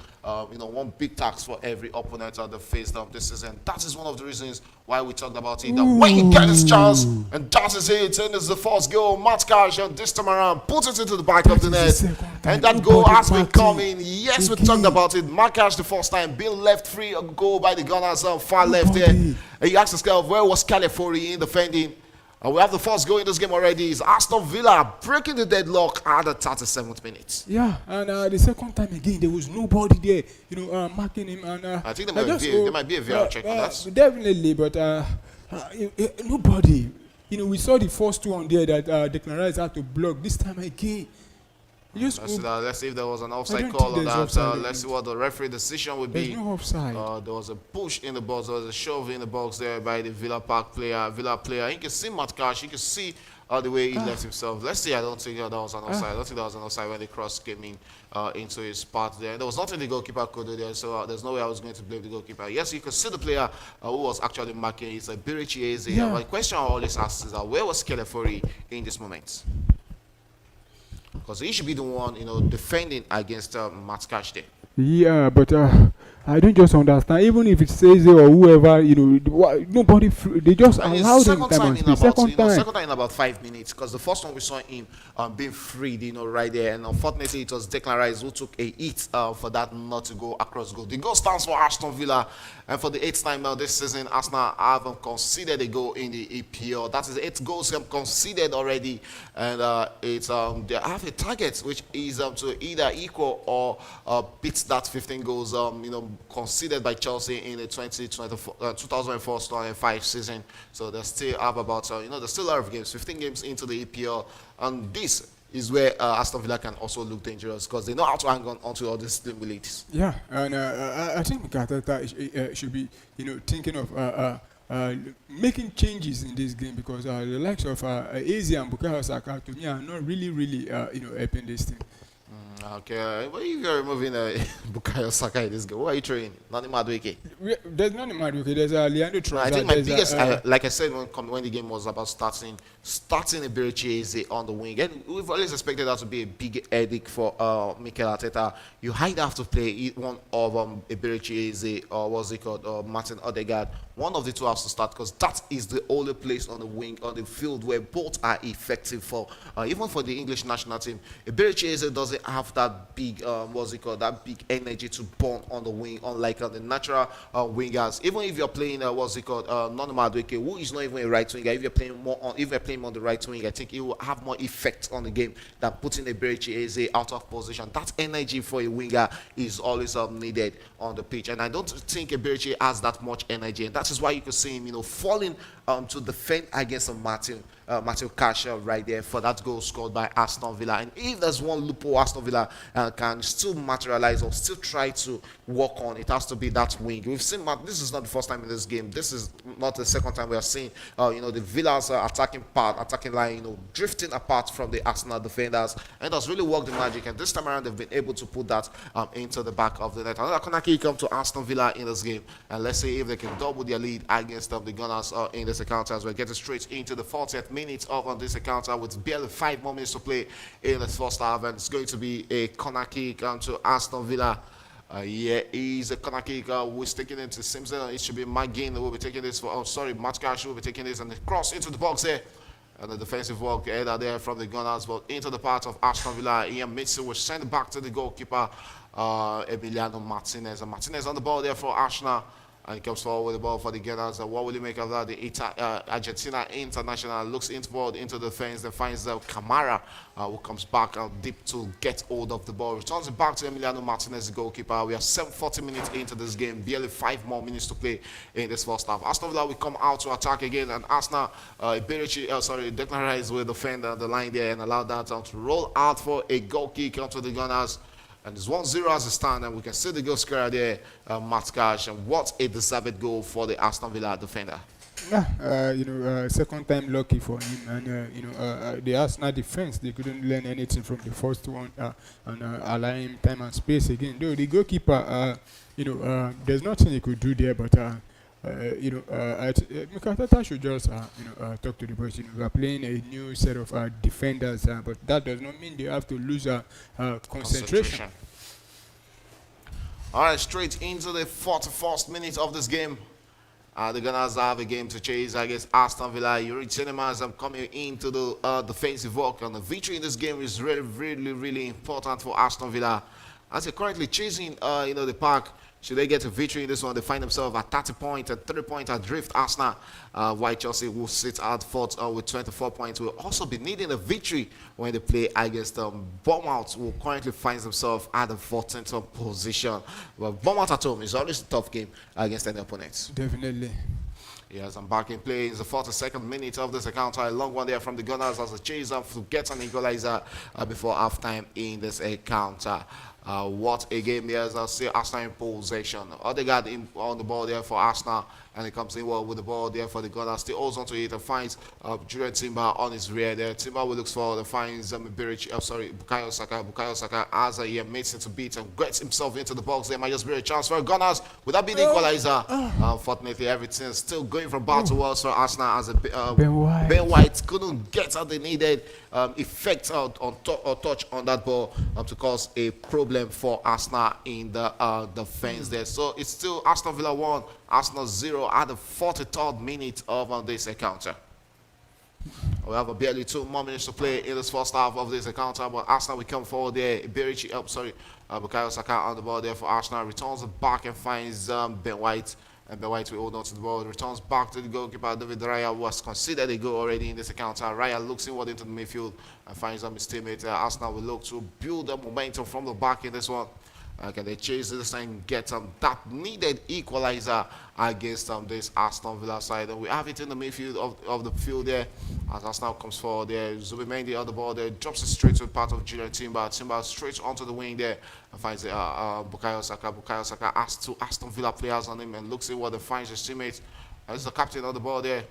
big task for every opponent that they faced this season. That is one of the reasons why we talked about it. That when you get this chance, and that is it, and it's the first goal. Matt Cash, and this time around, puts it into the back of the net, and that goal has been coming. Yes, we talked about it. Matt Cash the first time, being left free, a goal by the Gunners far left there. And you ask yourself, where was Califori in defending? We have the first goal in this game already. Is Aston Villa breaking the deadlock at the 37th minute. Yeah, and the second time again, there was nobody there, marking him. And I think there might be a VR check on that. Definitely, but nobody. We saw the first one there that Declan Rice had to block. This time again, let's see if there was an offside call on that. Let's see what the referee decision would be. There's no offside. There was a push in the box. There was a shove in the box there by the Villa player. You can see Matt Cash. You can see the way he left himself. Let's see. I don't think that was an offside. I don't think that was an offside when the cross came in into his path there. There was nothing the goalkeeper could do there, so there's no way I was going to blame the goalkeeper. Yes, you can see the player who was actually marking. It's Iberichi Eze. Yeah. My question I always ask is where was Califori in this moment? Because he should be the one, defending against Matt Cash there. Yeah, but I don't just understand. Even if it says or whoever, nobody. They just allow them time. Second time in about 5 minutes. Because the first one we saw him being freed, right there, and unfortunately it was Declan Rice who took a hit for that not to go across goal. The goal stands for Aston Villa, and for the 8th time now this season, Arsenal haven't conceded a goal in the EPL. That is 8 goals conceded already, and they have a target which is to either equal or beat that 15 goals conceded by Chelsea in the 2004-2005 season. So they still have about there's still a lot of games, 15 games into the EPL, and this is where Aston Villa can also look dangerous because they know how to hang on onto all these stabilities. Yeah, and I think Arteta should be thinking of making changes in this game because the likes of Eze and Bukayo Saka to me are not really helping this team. Okay, well, if you're removing Bukayo Saka in this game, what are you throwing? Nothing Madueke. There's nothing Madueke. There's Leandro Trossard. I think my biggest, like I said when the game was about starting Iberichi Eze on the wing, and we've always expected that to be a big headache for Mikel Arteta. You either have to play one of Iberichi Eze or what's it called, Martin Odegaard. One of the two has to start because that is the only place on the wing, on the field where both are effective for, even for the English national team. Iberichi Eze doesn't have that big, that big energy to burn on the wing, unlike the natural wingers. Even if you're playing, Noni Madueke, who is not even a right winger, if you're playing on the right wing, I think it will have more effect on the game than putting Iberichi Eze out of position. That energy for a winger is always needed on the pitch, and I don't think Iberichi has that much energy, and that is why you can see him, falling to defend against Martin Matthew Cash right there for that goal scored by Aston Villa. And if there's one loophole Aston Villa can still materialize or still try to work on, it has to be that wing. We've seen this is not the first time in this game. This is not the second time we are seeing the Villa's attacking line, drifting apart from the Arsenal defenders, and that's really worked the magic. And this time around, they've been able to put that into the back of the net. Another corner kick come to Aston Villa in this game, and let's see if they can double their lead against the Gunners in this encounter as we're getting straight into the 40th minute of this encounter with barely 5 more minutes to play in the first half, and it's going to be a corner kick to Aston Villa. He's a corner kick who's taking it to Simpson. It should be McGinn who will be taking this Matt Cash will be taking this, and the cross into the box there. And the defensive work header there from the Gunners, but into the part of Aston Villa. Ian Mitchell was sent back to the goalkeeper, Emiliano Martinez. And Martinez on the ball there for Arsenal. And he comes forward with the ball for the Gunners. What will he make of that? The Argentina international looks inward into the defense. Then finds Camara, who comes back deep to get hold of the ball. Returns it back to Emiliano Martinez, the goalkeeper. We are 40 minutes into this game. Barely 5 more minutes to play in this first half. Aston Villa will come out to attack again. And Arsenal, Declan Rice will defend the line there and allow that to roll out for a goal kick onto the Gunners. And it's 1-0 as a stand, and we can see the goal scorer there, Matt Cash. And what a deserved goal for the Aston Villa defender. Yeah, second time lucky for him, and the Arsenal defense, they couldn't learn anything from the first one, and allow him time and space again. Though the goalkeeper, there's nothing he could do there, but Mikel Arteta should just talk to the boys. We are playing a new set of defenders, but that does not mean they have to lose concentration. All right, straight into the 41st minute of this game. The Gunners have a game to chase against Aston Villa. Yuri Cinemas coming into the defensive work, and the victory in this game is really, really, really important for Aston Villa. As they're currently chasing, the park. Should they get a victory in this one, they find themselves at 30 points and 3 points adrift Arsenal. While Chelsea will sit at fourth with 24 points. Will also be needing a victory when they play against Bournemouth, who currently finds themselves at the 14th position. Well, Bournemouth at home is always a tough game against any opponents. Definitely. Yes, I'm back in play. It's the 42nd minute of this encounter. A long one there from the Gunners as a chase up to get an equalizer before halftime in this encounter. What a game there is. I'll say Arsenal in possession. Odegaard on the ball there for Arsenal, and he comes in well with the ball there for the Gunners. Still holds onto it and finds Julian Timber on his rear there. Timber will look forward and finds Bukayo Saka. Bukayo Saka has a makes it to beat and gets himself into the box. There might just be a chance for Gunners. Would that be the equalizer? Unfortunately, everything is still going from bad to worse for Arsenal as Ben White couldn't get the needed effect or touch on that ball to cause a problem for Arsenal in the defense there. So it's still Aston Villa 1, Arsenal 0 at the 43rd minute of this encounter. We have barely 2 more minutes to play in this first half of this encounter, but Arsenal will come forward there. Bukayo Saka on the ball there for Arsenal. Returns it back and finds Ben White. And Ben White will hold on to the ball. Returns back to the goalkeeper, David Raya, who has considered a goal already in this encounter. Raya looks inward into the midfield and finds his teammate. Arsenal will look to build the momentum from the back in this one. Can they chase this and get that needed equalizer against this Aston Villa side? And we have it in the midfield of the field there as Arsenal comes forward there. Zubimendi on the ball there, drops it straight to part of Julian Timber. Timber straight onto the wing there and finds Bukayo Saka. Bukayo Saka has 2 Aston Villa players on him and looks in what they find his teammates. This is the captain on the ball there.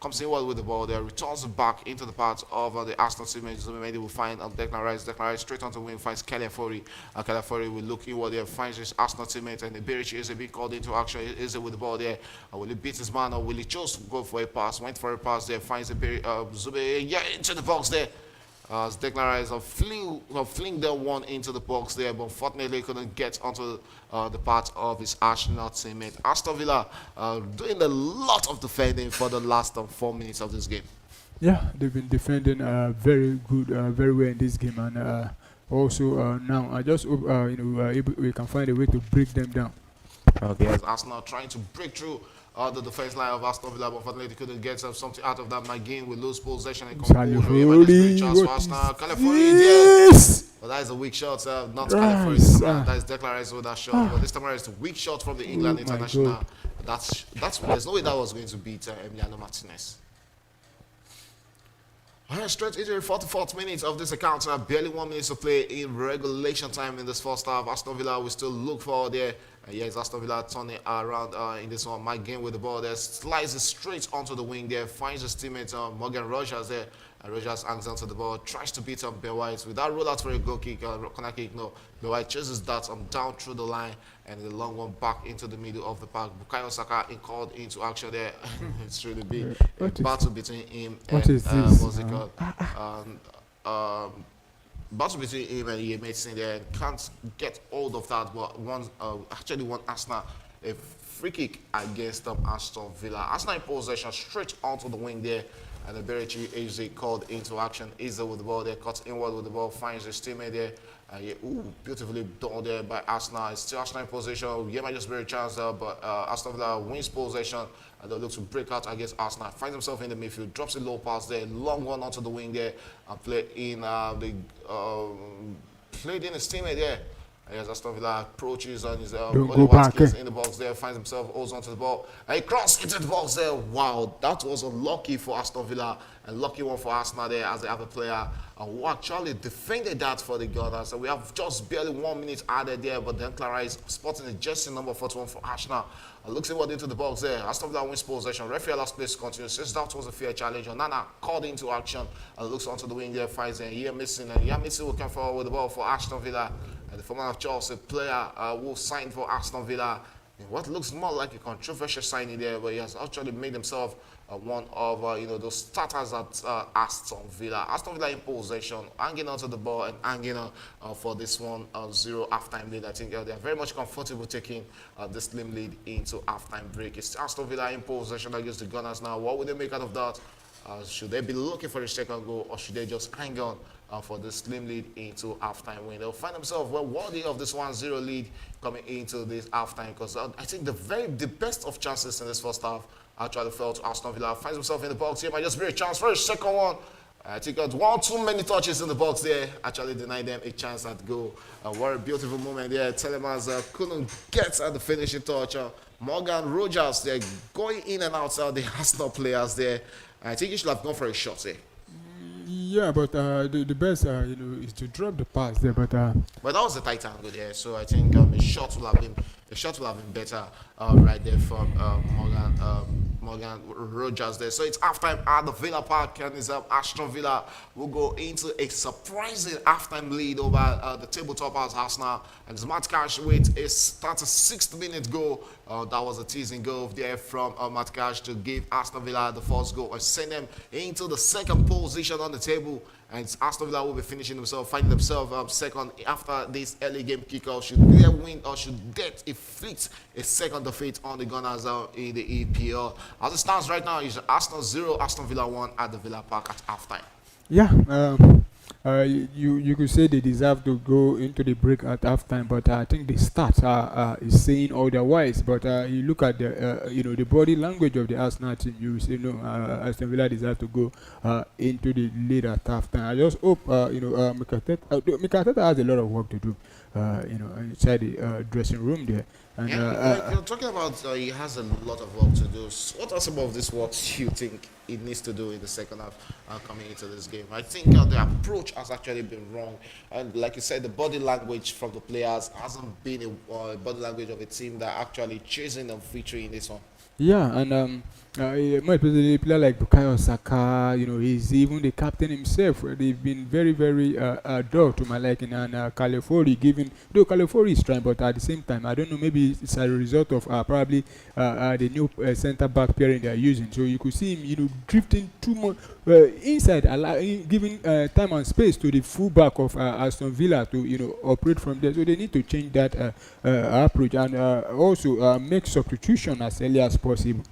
Comes in well with the ball there, returns it back into the part of the Arsenal teammates. Zubimendi will find Declan Rice. Declan Rice straight onto the wing finds Calafiori. Calafiori will look inward there, finds his Arsenal teammate, and Iberici is being called into action. Is it with the ball there? Will he beat his man or will he choose to go for a pass? Went for a pass there, finds Zubimendi into the box there. As Declan Rice fling that one into the box there, but unfortunately couldn't get onto the part of his Arsenal teammate. Aston Villa doing a lot of defending for the last 4 minutes of this game. Yeah, they've been defending very good, very well in this game, and also now I just hope we can find a way to break them down. Okay, as Arsenal trying to break through the defense line of Aston Villa, but unfortunately they couldn't get something out of that. McGinn will lose possession and come yes! But that is a weak shot, not Calafiori. That is Declan Rice with that shot. But this time around it's a weak shot from the England international. That's there's no way that was going to beat Emiliano Martinez. Straight into the 44th minute of this encounter. Barely 1 minute to play in regulation time in this first half. Aston Villa will still look for there. Yes, Aston Villa turning around in this one. Mike Game with the ball there. Slices straight onto the wing there. Finds his teammate Morgan Rogers there. And Rogers hangs onto the ball. Tries to beat up Ben White. Without rollout for a goal kick, corner kick, no. Ben White chases that down through the line. And the long one back into the middle of the park. Bukayo Saka called into action there. It's really big. A battle between him and what's it called? Battle between him and he made sin there. Can't get hold of that, but actually won Arsenal a free kick against Aston Villa. Arsenal in possession straight onto the wing there. And the Berechi AZ called into action. Izza with the ball there, cuts inward with the ball, finds his teammate there. Beautifully done there by Arsenal. It's still Arsenal in possession. Yeah, might just very chance there, but Aston Villa wins possession and they look to break out against Arsenal. Finds himself in the midfield, drops a low pass there, long one onto the wing there, and played in his teammate there. As Aston Villa approaches on his Watkins in the box there, finds himself, holds onto the ball, and he crosses into the box there. Wow, that was unlucky for Aston Villa, and lucky one for Arsenal there as they have a player who actually defended that for the Gunners. So we have just barely 1 minute added there, but then Clara is spotting the jersey number 41 for Arsenal. Looks inward into the box there. Aston Villa wins possession. Referee allows play to continue. Says that was a fair challenge. Nana called into action and looks onto the wing there, finds him. Here missing, and here missing will come forward with the ball for Aston Villa. And the former of Chelsea player who signed for Aston Villa. In what looks more like a controversial signing there, but he has actually made himself one of those starters at Aston Villa. Aston Villa in possession, hanging onto the ball and hanging for this 1-0 halftime lead. I think they are very much comfortable taking this slim lead into halftime break. It's Aston Villa in possession against the Gunners now. What will they make out of that? Should they be looking for a second goal, or should they just hang on for the slim lead into halftime win? They'll find themselves well worthy of this 1-0 lead coming into this halftime, because I think the best of chances in this first half actually fell to Aston Villa. Finds himself in the box here, might just be a chance for a second one. I think got too many touches in the box there, actually denied them a chance at goal. What a beautiful moment there. Telemans couldn't get at the finishing touch. Morgan Rogers, they're going in and outside the Arsenal players there. I think he should have gone for a shot there. Yeah, but the best, is to drop the pass there. But that was a tight angle there, so I think a shot will have been better right there from Morgan Rogers there. So it's halftime at the Villa Park, and it's Aston Villa will go into a surprising halftime lead over the tabletop as Arsenal. And it's Matt Cash with a 36th minute goal. That was a teasing goal there from Matt Cash to give Aston Villa the first goal and send them into the second position on the table. And it's Aston Villa will be finding themselves second after this early game kickoff. Should they win or should they inflict a second defeat on the Gunners in the EPL? As it stands right now, it's Arsenal 0, Aston Villa 1 at the Villa Park at halftime. yeah, you could say they deserve to go into the break at halftime, but I think the stats is saying otherwise. But you look at the body language of the Arsenal team, you say no, Aston Villa deserve to go into the lead at halftime. I just hope Mikel Arteta has a lot of work to do, inside the dressing room there. And you're talking about he has a lot of work to do. So what are some of these works you think he needs to do in the second half coming into this game? I think the approach has actually been wrong. And like you said, the body language from the players hasn't been a body language of a team that actually chasing a victory in this one. Yeah, and more especially a player like Bukayo Saka, he's even the captain himself. They've been very, very dull to my liking. And Califori Califori is trying, but at the same time, I don't know, maybe it's a result of probably the new centre back pairing they're using. So you could see him, drifting too much inside, giving time and space to the fullback of Aston Villa to operate from there. So they need to change that approach and also make substitution as early as possible.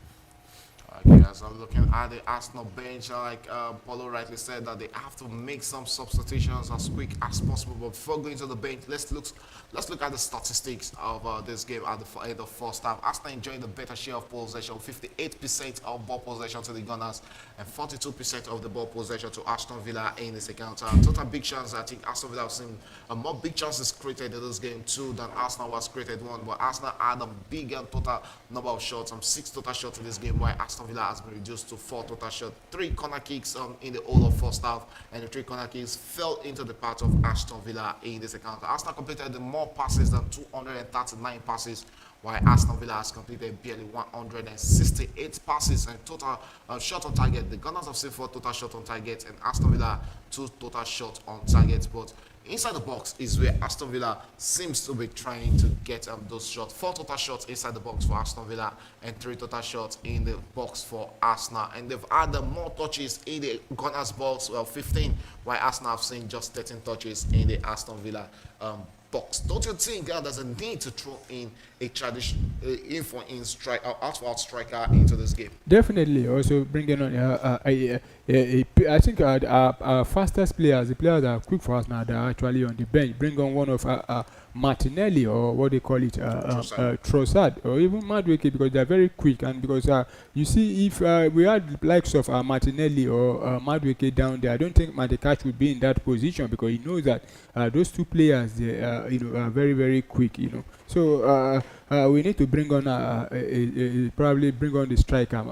Okay, as I'm looking at the Arsenal bench, like Paulo rightly said, that they have to make some substitutions as quick as possible. But before going to the bench, let's look at the statistics of this game at the end of first half. Arsenal enjoying the better share of possession, 58% of ball possession to the Gunners and 42% of the ball possession to Aston Villa in this encounter. Total big chances, I think Aston Villa have seen more big chances created in this game too than Arsenal was created one. But Arsenal had a bigger total number of shots, 6 total shots in this game, while Aston Villa Villa has been reduced to 4 total shots, 3 corner kicks in the whole of first half, and the 3 corner kicks fell into the part of Aston Villa in this encounter. Arsenal completed more passes than 239 passes, while Aston Villa has completed barely 168 passes and total shot on target. The Gunners have seen 4 total shot on target, and Aston Villa 2 total shot on target. But inside the box is where Aston Villa seems to be trying to get those shots. 4 total shots inside the box for Aston Villa and 3 total shots in the box for Arsenal. And they've had more touches in the Gunners' box, 15, while Arsenal have seen just 13 touches in the Aston Villa box. Don't you think there's a need to throw in a traditional out striker into this game? Definitely. Also bringing on I think our fastest players, the players that are quick for us now, that are actually on the bench. Bring on one of Martinelli, or what they call it, Trossard, or even Madueke, because they are very quick. And because you see, if we had the likes of Martinelli or Madueke down there, I don't think Matekash would be in that position, because he knows that those 2 players, they are very, very quick. So we need to bring on probably bring on the striker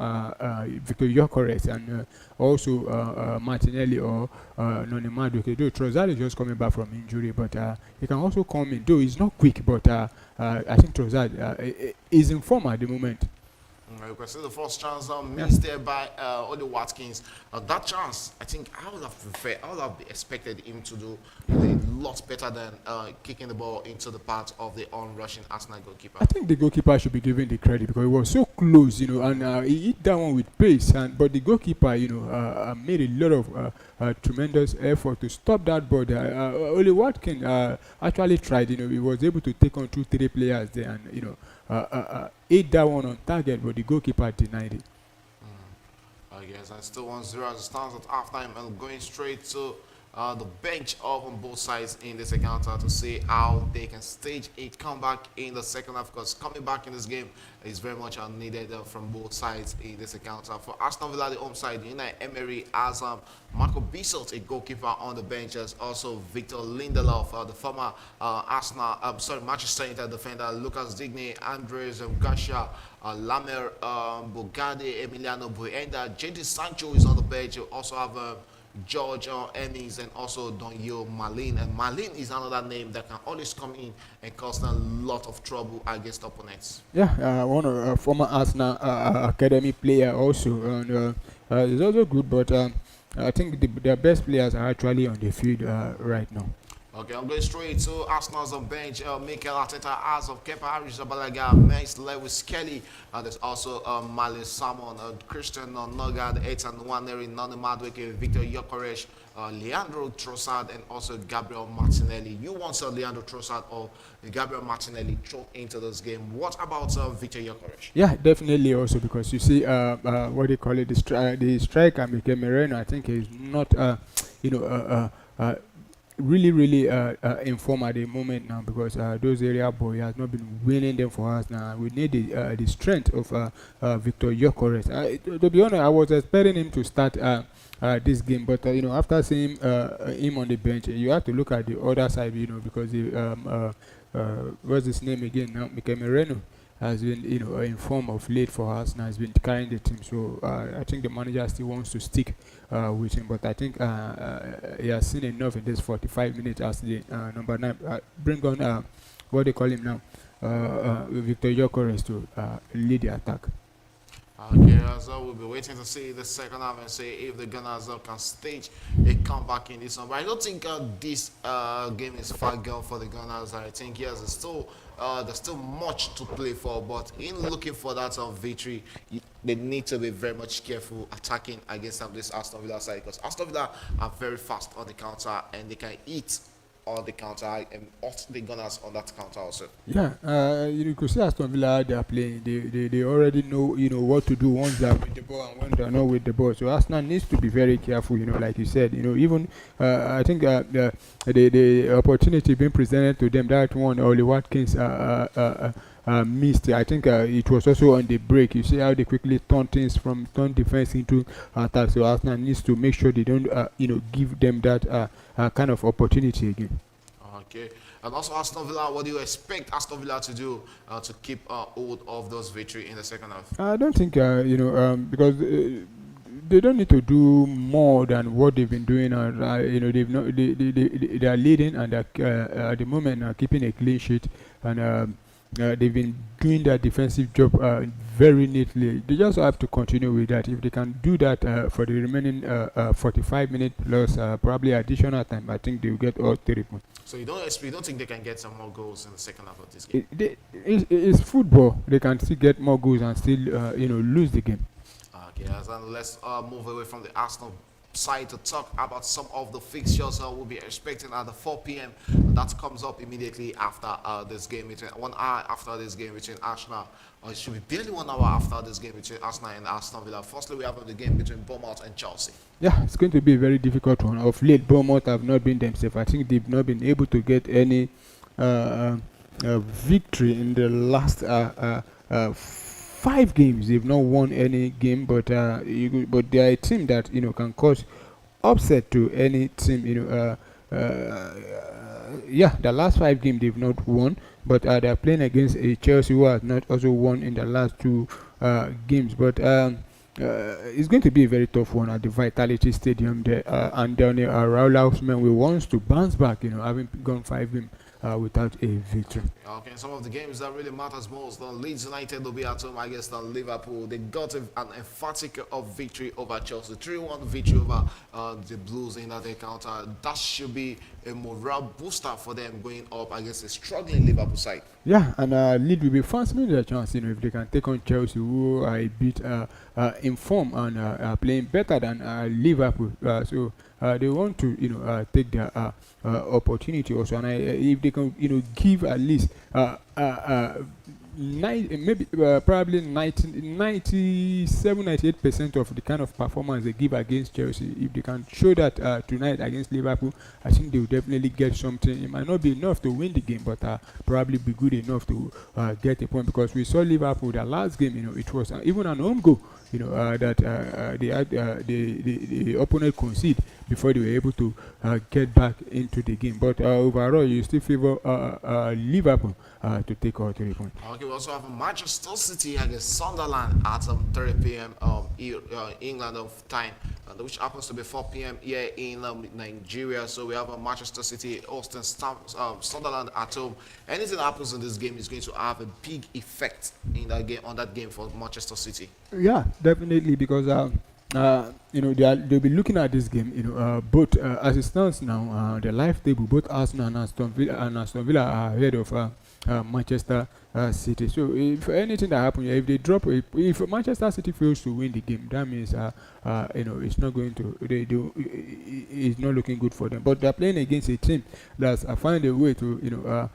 Victor Gyökeres, and also Martinelli or Noni Madueke. Though Trossard is just coming back from injury, but he can also come in. Though he's not quick, but I think Trossard is in form at the moment. You can see the first chance missed there by Oli Watkins. That chance, I think I would have expected him to do a lot better than kicking the ball into the path of the on-rushing Arsenal goalkeeper. I think the goalkeeper should be given the credit, because he was so close, and he hit that one with pace. But the goalkeeper, made a lot of tremendous effort to stop that ball. Oli Watkins actually tried. He was able to take on 2-3 players there, and hit that one on target, but the goalkeeper denied it. I guess I still 1-0 as it stands at halftime, and going straight to the bench of on both sides in this encounter to see how they can stage a comeback in the second half, because coming back in this game is very much needed from both sides in this encounter. For Aston Villa, the home side, Unai Emery has Marco Bisselt, a goalkeeper, on the bench, as also Victor Lindelof, the former Manchester United defender, Lucas Digne, Andres Garcia, Lamer Bogade, Emiliano Buenda, JD Sancho is on the bench. You also have George Emmings and also Donio Malin. And Malin is another name that can always come in and cause a lot of trouble against opponents. Yeah, one of a former Arsenal academy player also. And he's also good, but I think their best players are actually on the field right now. Okay, I'm going straight to Arsenal's on bench. Mikel Arteta has of Kepa Arrizabalaga, Mace Lewis Kelly. There's also Malin Salmon, Christian Nogard, Ethan Nwaneri, Noni Madueke, Victor Gyökeres, Leandro Trossard, and also Gabriel Martinelli. You want Leandro Trossard or Gabriel Martinelli thrown into this game. What about Victor Gyökeres? Yeah, definitely also, because you see what they call it, the striker Mikel Merino, I think is not really in form at the moment now, because those area boy has not been winning them for us now. We need the strength of Victor Gyökeres. To be honest, I was expecting him to start this game, but after seeing him on the bench, you have to look at the other side, because what's his name again now, Mikel Merino has been in form of late for us now. Has been carrying the team, so I think the manager still wants to stick with him, but I think he has seen enough in this 45 minutes as the number 9. Bring on what they call him now, Victor Gyökeres, to lead the attack. Okay, so we'll be waiting to see the second half and see if the Gunners can stage a comeback in this one. But I don't think this game is far gone for the Gunners. I think yes, there's still much to play for. But in looking for that victory, they need to be very much careful attacking against this Aston Villa side, because Aston Villa are very fast on the counter and they can eat on the counter and off the Gunners on that counter also. Yeah, you could see Aston Villa, they are playing. They already know what to do once they are with the ball and when they are not with the ball. So Arsenal needs to be very careful. Like you said, even I think the opportunity being presented to them, that one Oli Watkins missed. I think it was also on the break. You see how they quickly turn defense into attack. So Arsenal needs to make sure they don't give them that kind of opportunity again. Okay. And also Aston Villa, what do you expect Aston Villa to do to keep hold of those victory in the second half? I don't think because they don't need to do more than what they've been doing. They've not they are leading and at the moment are keeping a clean sheet, and they've been doing that defensive job very neatly. They just have to continue with that. If they can do that for the remaining 45 minutes plus probably additional time, I think they'll get all 3 points. So you don't think they can get some more goals in the second half of this game? It's football. They can still get more goals and still lose the game. Okay, and let's move away from the Arsenal side to talk about some of the fixtures we'll be expecting at the 4 p.m. That comes up immediately after this game, between 1 hour after this game between Arsenal. Or it should be barely 1 hour after this game between Arsenal and Aston Villa. Firstly, we have the game between Bournemouth and Chelsea. Yeah, it's going to be a very difficult one. Of late, Bournemouth have not been themselves. I think they've not been able to get any victory in the last 5 games. They've not won any game, but but they are a team that can cause upset to any team. Yeah, the last 5 games they've not won, but they are playing against a Chelsea who has not also won in the last 2 games. But it's going to be a very tough one at the Vitality Stadium there, and Daniel Raul Houseman will wants to bounce back. Having gone 5 games without a victory. Okay, some of the games that really matters most. Leeds United will be at home against Liverpool. They got an emphatic victory over Chelsea, 3-1 victory over the Blues in that encounter. That should be a morale booster for them going up against a struggling Liverpool side. Yeah, and Leeds will be fancying their chance, if they can take on Chelsea, who are a bit in form and are playing better than Liverpool. So they want to, take their opportunity also, and if they can, give at least maybe probably 97-98% of the kind of performance they give against Chelsea. If they can show that tonight against Liverpool, I think they will definitely get something. It might not be enough to win the game, but probably be good enough to get a point, because we saw Liverpool the last game. It was even an home goal. That the opponent concede before they were able to get back into the game. But overall, you still favor Liverpool to take all 3 points. Okay, we also have Manchester City against Sunderland at 3 p.m. England time, which happens to be 4 p.m. here in Nigeria. So we have Manchester City hosting Sunderland at home. Anything that happens in this game is going to have a big effect in that game for Manchester City. Yeah, definitely, because they'll be looking at this game. Both as it stands now, the live table, both Arsenal and Aston Villa are ahead of Manchester City. So if anything that happens, if they drop, if Manchester City fails to win the game, that means it's not going to. It's not looking good for them. But they're playing against a team that's find a way to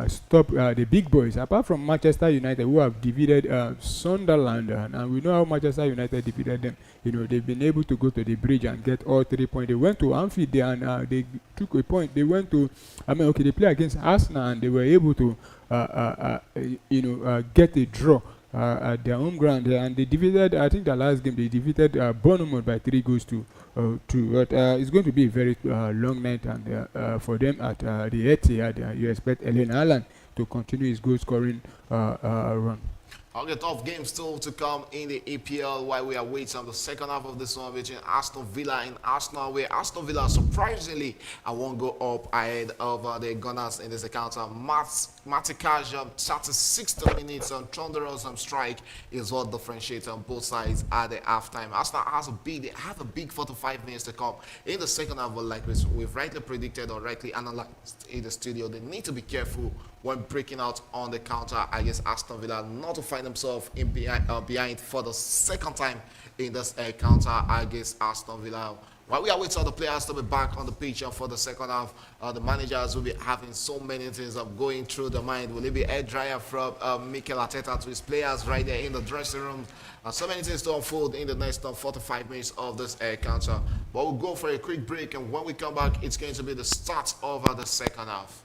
stop the big boys. Apart from Manchester United, who have defeated Sunderland, and we know how Manchester United defeated them. They've been able to go to the bridge and get all 3 points. They went to Anfield there and they took a point. They went to, they play against Arsenal and they were able to, get a draw at their home ground, and they defeated. I think the last game they defeated Bournemouth by 3 goals to 2. But it's going to be a very long night, and for them at the Etihad, you expect Erling Haaland to continue his goal scoring run. Okay, tough games still to come in the EPL while we are waiting on the second half of this one between Aston Villa and Arsenal, where Aston Villa surprisingly are 1 goal up ahead of the Gunners in this encounter. Matikaj 36th minutes on thunderous strike is what differentiates on both sides at the halftime. Arsenal they have a big 45 minutes to come in the second half, but like we've rightly predicted or rightly analyzed in the studio, they need to be careful when breaking out on the counter against Aston Villa, not to find themselves behind for the second time in this counter against Aston Villa. While we are waiting for the players to be back on the pitch for the second half, the managers will be having so many things going through the mind. Will it be air dryer from Mikel Arteta to his players right there in the dressing room? So many things to unfold in the next 45 minutes of this counter. But we'll go for a quick break, and when we come back, it's going to be the start of the second half.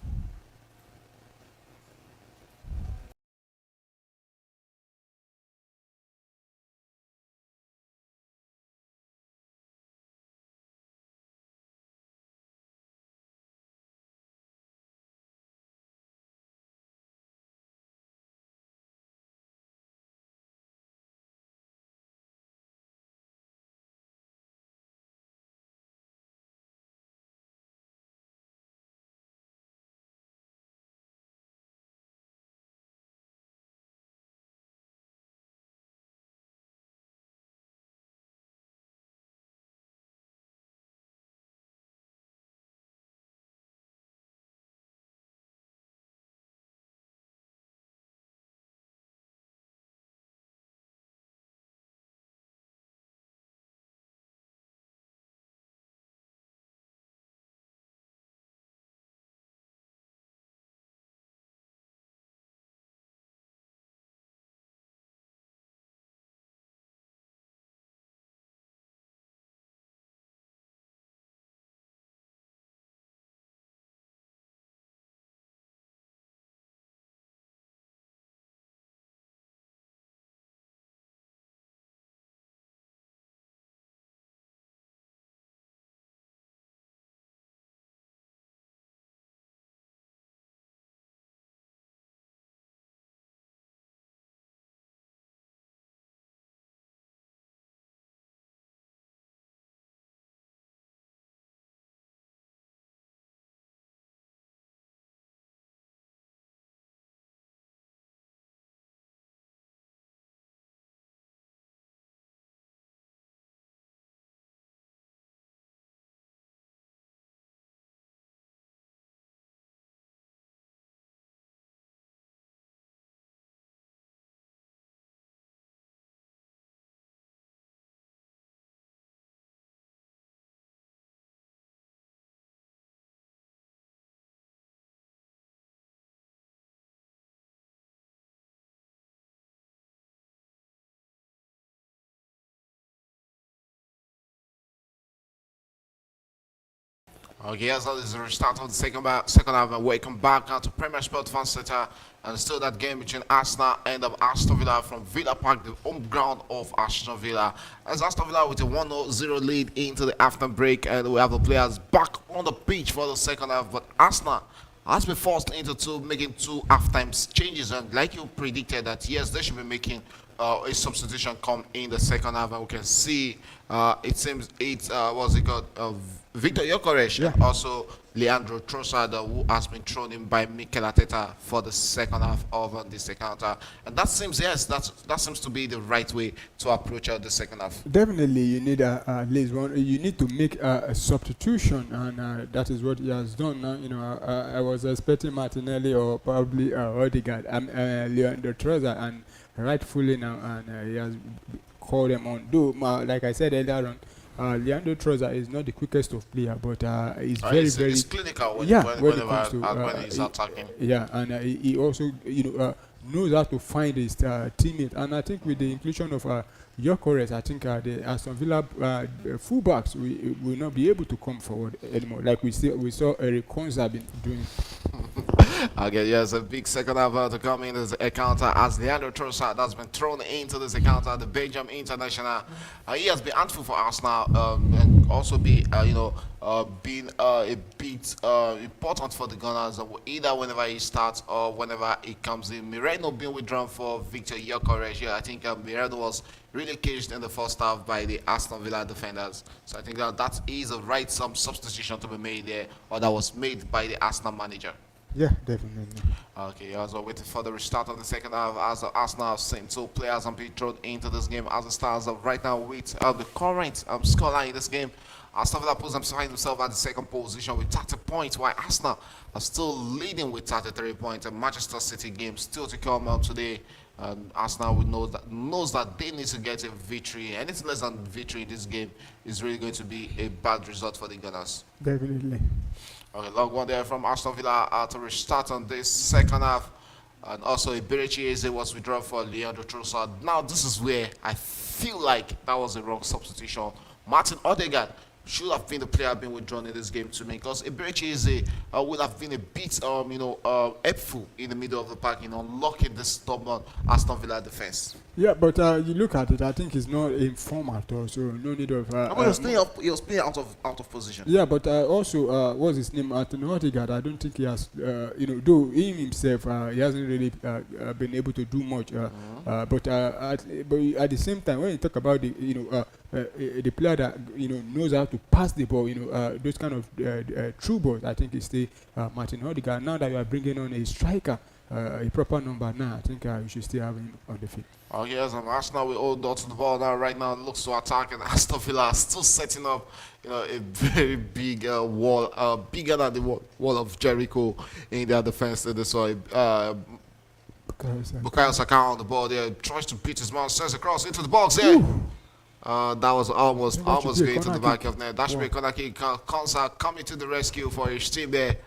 Okay, yes, that is the restart of the second half, and welcome back to Premier Sport Fan Center, and still that game between Arsenal and Aston Villa from Villa Park, the home ground of Aston Villa. As Aston Villa with a 1-0 lead into the after break, and we have the players back on the pitch for the second half, but Arsenal has been forced into making two halftime changes, and like you predicted that yes, they should be making a substitution come in the second half, and we can see it seems it was it called Victor Yokeresh and also Leandro Trossard, who has been thrown in by Mikel Arteta for the second half of this encounter, and that seems that seems to be the right way to approach the second half. Definitely, you need at least one. You need to make a substitution, and that is what he has done. Now, I was expecting Martinelli or probably Odegaard, Leandro Trossard, and rightfully now, and he has called them on. Though, like I said earlier on, Leandro Trossard is not the quickest of player, but he's very he's clinical when he's attacking. Yeah, and he also knows how to find his teammate. And I think with the inclusion of Gyökeres, I think the Aston Villa fullbacks will not be able to come forward anymore, like we saw Eric Konsa been doing. Okay, yes, a big second half to come in this encounter as Leandro Trossard has been thrown into this encounter. The Belgium international, he has been handful for Arsenal and also being a bit important for the Gunners. Either whenever he starts or whenever he comes in. Mireno being withdrawn for Victor Gyökeres. Yeah, I think Mireno was really caged in the first half by the Aston Villa defenders. So I think that is a right substitution to be made there, or that was made by the Arsenal manager. Yeah, definitely. Okay, as we're waiting for the restart of the second half, as Arsenal have seen two players and being thrown into this game as it stands right now with the current scoreline in this game. Aston Villa puts themselves at the second position with 30 points, while Arsenal are still leading with 33 points. A Manchester City game still to come out today. Arsenal knows that they need to get a victory. Anything less than victory in this game is really going to be a bad result for the Gunners. Definitely. Okay, long one there from Aston Villa to restart on this second half. And also Iberichi Eze was withdrawn for Leandro Trossard. Now this is where I feel like that was a wrong substitution. Martin Odegaard should have been the player being withdrawn in this game to me, because Iberichi Eze would have been a bit helpful in the middle of the park in unlocking this stubborn Aston Villa defense. Yeah, but you look at it, I think he's not informed at all, so no need of. He was playing out of position. Yeah, but also, what's his name? Martin Odegaard. I don't think he has, though him himself, he hasn't really been able to do much. But at the same time, when you talk about the player that knows how to pass the ball, those kind of true balls, I think it's the Martin Odegaard. Now that you are bringing on a striker, a proper number 9, I think you should still have him on the field. Oh yes, Arsenal will hold on to the ball now. Right now, it looks to attack, and Aston Villa are still setting up, a very big wall, bigger than the wall of Jericho in their defense. This one, Bukayo Saka on the ball there, tries to beat his man, sends across into the box there. That was almost going to the back of net. That should be a corner kick. Konsa coming to the rescue for his team there.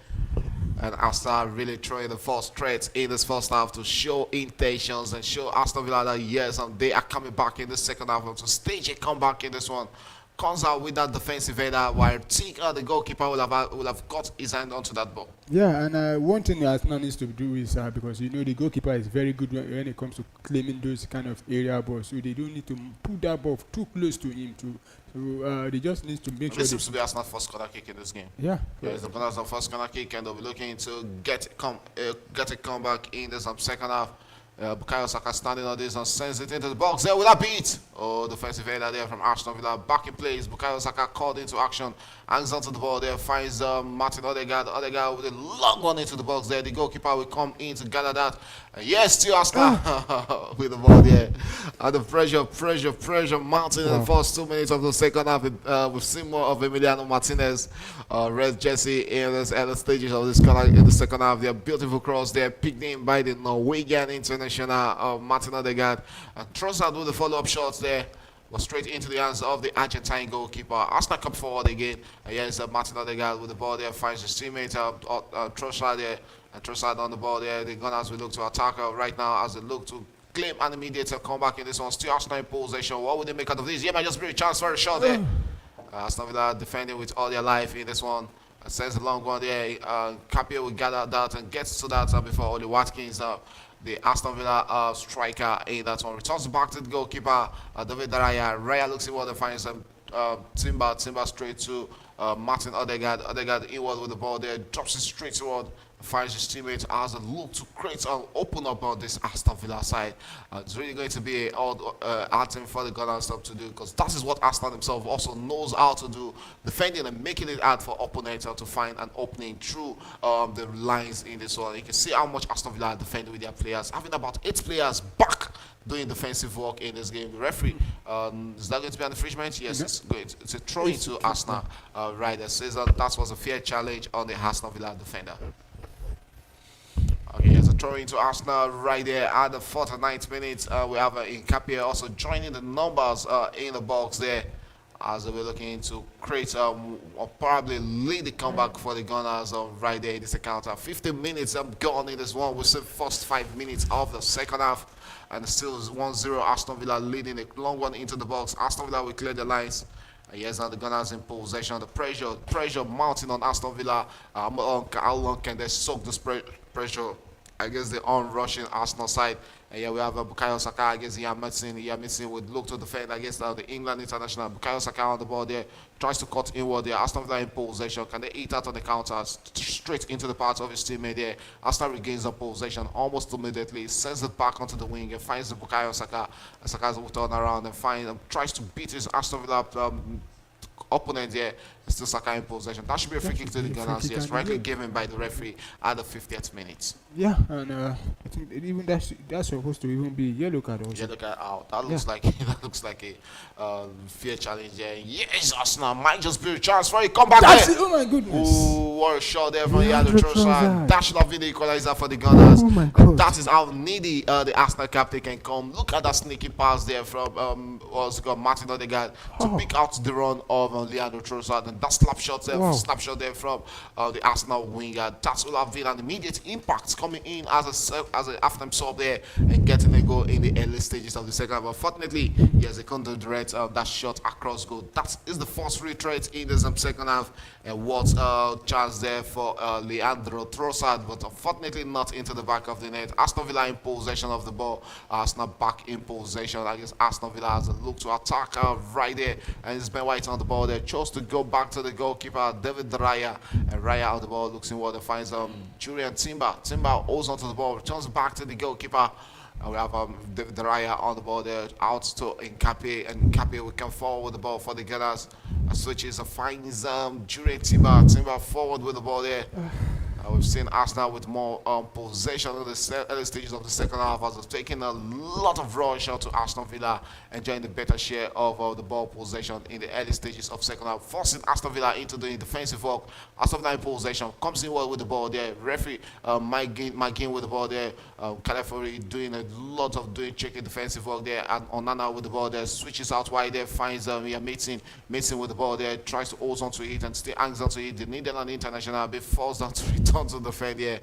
And Arsenal really throwing the first threat in this first half to show intentions and show Aston Villa that yes, they are coming back in the second half to stage a comeback in this one. Comes out with that defensive header, while the goalkeeper will have got his hand onto that ball. Yeah, and one thing Arsenal needs to do is because the goalkeeper is very good when it comes to claiming those kind of area balls, so they don't need to put that ball too close to him. They just need to make sure. This seems to be Arsenal's first corner kick in this game. Yeah, it's the Arsenal's first corner kick, and they'll be looking to get a comeback in this second half. Bukayo Saka standing on this and sends it into the box. There with that beat. Oh, defensive header there from Aston Villa. Back in place. Bukayo Saka called into action. Hangs onto the ball there. Finds Martin Odegaard. Odegaard with a long one into the box there. The goalkeeper will come in to gather that. Yes, still Arsenal with the ball there. And the pressure mounting in the first 2 minutes of the second half. We've seen more of Emiliano Martinez, red jersey in the early stages of this corner in the second half. Their beautiful cross there, picked in by the Norwegian international Martin Odegaard. And Trossard with the follow-up shots there. Was straight into the hands of the Argentine goalkeeper. Arsenal come forward again. And here's Martin Odegaard with the ball there. Finds his teammate Trossard there. And Trossard on the ball there. The Gunners will look to attack right now as they look to claim an immediate comeback in this one. Still Arsenal in possession. What would they make out of this? Yeah, might just be a chance for a shot there. Aston Villa defending with all their life in this one. Sends a long one there. Capia will gather that and gets to that before Oli Watkins. The Aston Villa striker in that one returns back to the goalkeeper, David Raya. Raya looks inward and finds Timber straight to Martin Odegaard. Odegaard inward with the ball there, drops it straight toward, finds his teammate, has a look to create and open up on this Aston Villa side. It's really going to be a hard thing for the Gunners to do, because that is what Aston himself also knows how to do, defending and making it hard for opponents to find an opening through the lines in this one. You can see how much Aston Villa defend with their players, having about 8 players back doing defensive work in this game. The referee, is that going to be an infringement? Yes, it's good. It's a throw into Arsenal right there. Says that was a fair challenge on the Aston Villa defender. Okay, here's a throw into Arsenal right there at the 49th minute. We have Nkapie also joining the numbers in the box there, as we're looking to create or probably lead the comeback for the Gunners right there in this account. 15 minutes gone in this one. We see the first 5 minutes of the second half, and still 1-0 Aston Villa leading a long one into the box. Aston Villa will clear the lines. Yes, now the Gunners in possession. The pressure mounting on Aston Villa. How long can they soak this pressure against the on-rushing Arsenal side? And here we have Bukayo Saka against Ian Mason. Ian Mason would look to defend against the England international. Bukayo Saka on the ball there, tries to cut inward there. Aston Villa in possession. Can they eat out on the counter? Straight into the path of his teammate there. Aston regains the possession almost immediately. Sends it back onto the wing and finds the Bukayo Saka. And Saka's will turn around and tries to beat his Aston Villa opponent there. Still Saka in possession. That should be a free kick to the Gunners. Yes, rightly given by the referee at the 50th minute. Yeah, and I think even that's supposed to even be yellow card also. Yellow card out. That looks like that looks like a fair challenge there. Yes, Arsenal might just be a chance for it. Come back there. Oh my goodness. Ooh, what a shot there from Leandro Trossard. That should have been the equalizer for the Gunners. Oh my God. That is how needy the Arsenal captain can come. Look at that sneaky pass there from Martin Odegaard to pick out the run of Leandro Trossard, and that slap shot there from the Arsenal winger. That will have been an immediate impact coming in as a halftime sub there and getting a goal in the early stages of the second half. Unfortunately, yes, they couldn't direct that shot across goal. That is the first retreat in the second half, and what chance there for Leandro Trossard, but unfortunately not into the back of the net. Aston Villa in possession of the ball. Arsenal back in possession. I guess Aston Villa has a look to attack right there, and it's Ben White on the ball there. Chose to go back to the goalkeeper, David Raya, and Raya on the ball looks inward and finds Julian Timber. Timber holds onto the ball, returns back to the goalkeeper. And we have David Raya on the ball there, out to Nkapie, and Nkapie will come forward with the ball for the Gunners. Switches and finds Julian Timber. Timber forward with the ball there. We've seen Arsenal with more possession in the early stages of the second half, as they've taken a lot of rush out to Aston Villa, enjoying the better share of the ball possession in the early stages of second half, forcing Aston Villa into doing defensive work. Aston Villa in possession, comes in well with the ball there. Referee Mike Ginn with the ball there. Calafori doing a lot of checking defensive work there, and Onana with the ball there, switches out wide there, finds Mason with the ball there, tries to hold on to it and still hangs on to it. The Netherlands international bit falls down to return to defend here.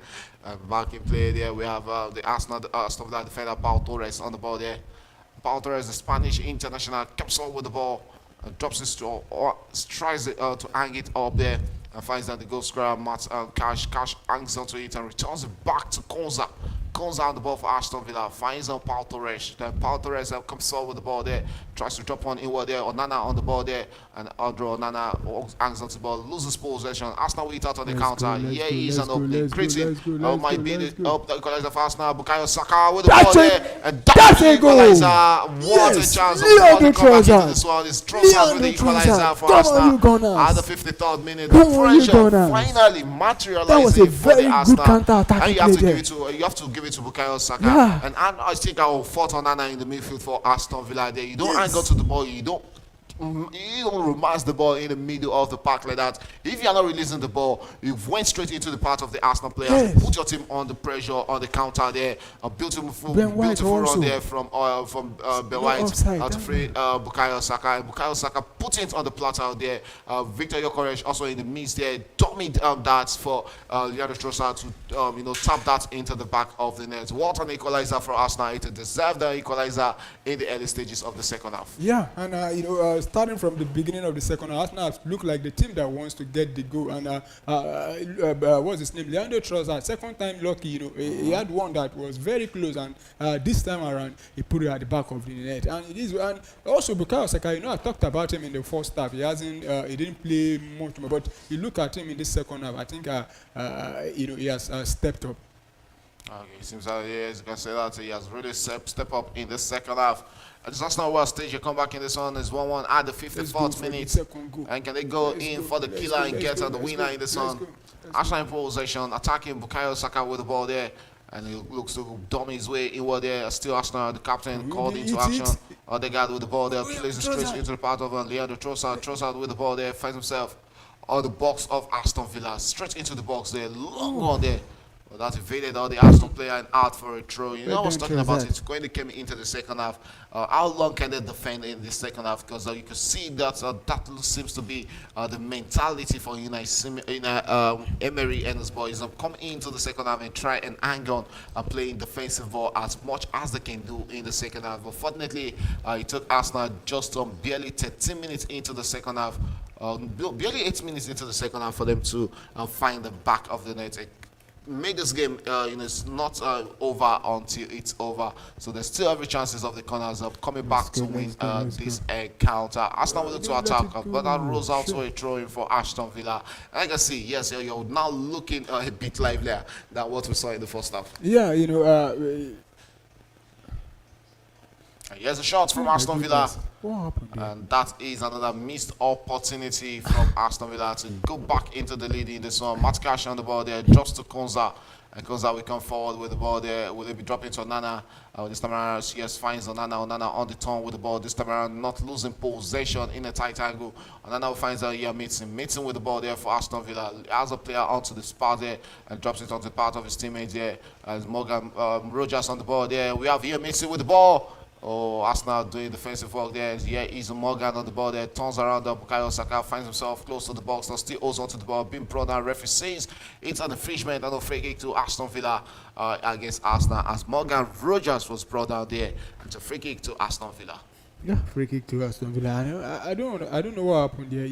Back in play there, we have the Arsenal Aston Villa defender Pau Torres on the ball there. Pau Torres, the Spanish international, comes on with the ball and drops his tries to hang it up there and finds that the goal scorer Cash hangs onto it and returns it back to Konza. Konza on the ball for Aston Villa, finds Pau Torres. Then Pau Torres comes forward with the ball there, tries to drop one inward there. Onana on the ball there, and Andrew Onana hangs onto the ball, loses possession. Arsenal wait out on the counter. Yeah, he's an opening, creating. Might be the equalizer for Arsenal. Bukayo Saka with the ball there, and that's the equalizer. What a chance of come back into this one. It's Trossard with the equalizer for Arsenal at the 53rd minute. The pressure finally materializing for the Arsenal, and you have to give it to Bukayo Saka. Yeah. And I think I will fault Onana in the midfield for Aston Villa there. You don't hang on to the ball, you don't romance the ball in the middle of the park like that. If you are not releasing the ball, you went straight into the part of the Arsenal players. Put your team on the pressure, on the counter there. A beautiful run there from Ben White to free Bukayo Saka. And Bukayo Saka put it on the platter there. Victor Gyökeres also in the midst there, dummied that for Leandro Trossard to tap that into the back of the net. What an equalizer for Arsenal! It deserved the equalizer in the early stages of the second half. Yeah, and starting from the beginning of the second half, Arsenal looked like the team that wants to get the goal. And what's his name? Leandro Trossard, second time lucky. He had one that was very close, and this time around he put it at the back of the net. And it is, and also Bukayo Saka. I talked about him in the first half. He didn't play much more, but you look at him in this second half. I think he has stepped up. Okay, it seems that yes, you can say that he has really step up in the second half. It's not well stage. You come back in this one. It's 1-1 at the 54th minute. And can they go in for the killer and get the winner in this one? Arsenal in possession, attacking Bukayo Saka with the ball there. And he looks to dumb his way inward there. Still Arsenal, the captain called into action. Odegaard with the ball there, plays it straight into the part of Leandro Trossard. Trossard with the ball there, finds himself on the box of Aston Villa. Straight into the box there, long one there. Well, that evaded all the Aston player and out for a throw. I was talking about it when they came into the second half. How long can they defend in the second half? Because you can see that that seems to be the mentality for Emery and his boys. Come into the second half and try and hang on and playing defensive ball as much as they can do in the second half. But fortunately, it took Arsenal just barely 13 minutes into the second half, barely 8 minutes into the second half for them to find the back of the net. Make this game, it's not over until it's over. So there's still every chances of the corners of coming back to win this encounter. Arsenal will look to attack, but that rolls out to a throw-in for Aston Villa. And I can see, yes, you're now looking a bit livelier than what we saw in the first half. Yeah, here's a shot from Aston Villa. What happened there? And that is another missed opportunity from Aston Villa to go back into the lead in this one. Matt Cash on the ball there, drops to Konza. And Konza will come forward with the ball there. Will they be dropping to Onana? This time around, CS finds Onana. Onana on the turn with the ball. This time around, not losing possession in a tight angle. Onana finds Mason with the ball there for Aston Villa. Has a player onto the spot there and drops it onto the part of his teammates there. As Morgan Rogers on the ball there. We have Mason with the ball. Oh, Arsenal doing defensive work there. Here is Morgan on the ball there. Turns around. Bukayo Saka finds himself close to the box. Now still holds onto the ball. Being brought down. Referee says it's an infringement and a free kick to Aston Villa against Arsenal. As Morgan Rogers was brought down there. It's a free kick to Aston Villa. Yeah, free kick to Aston Villa. I don't know what happened there.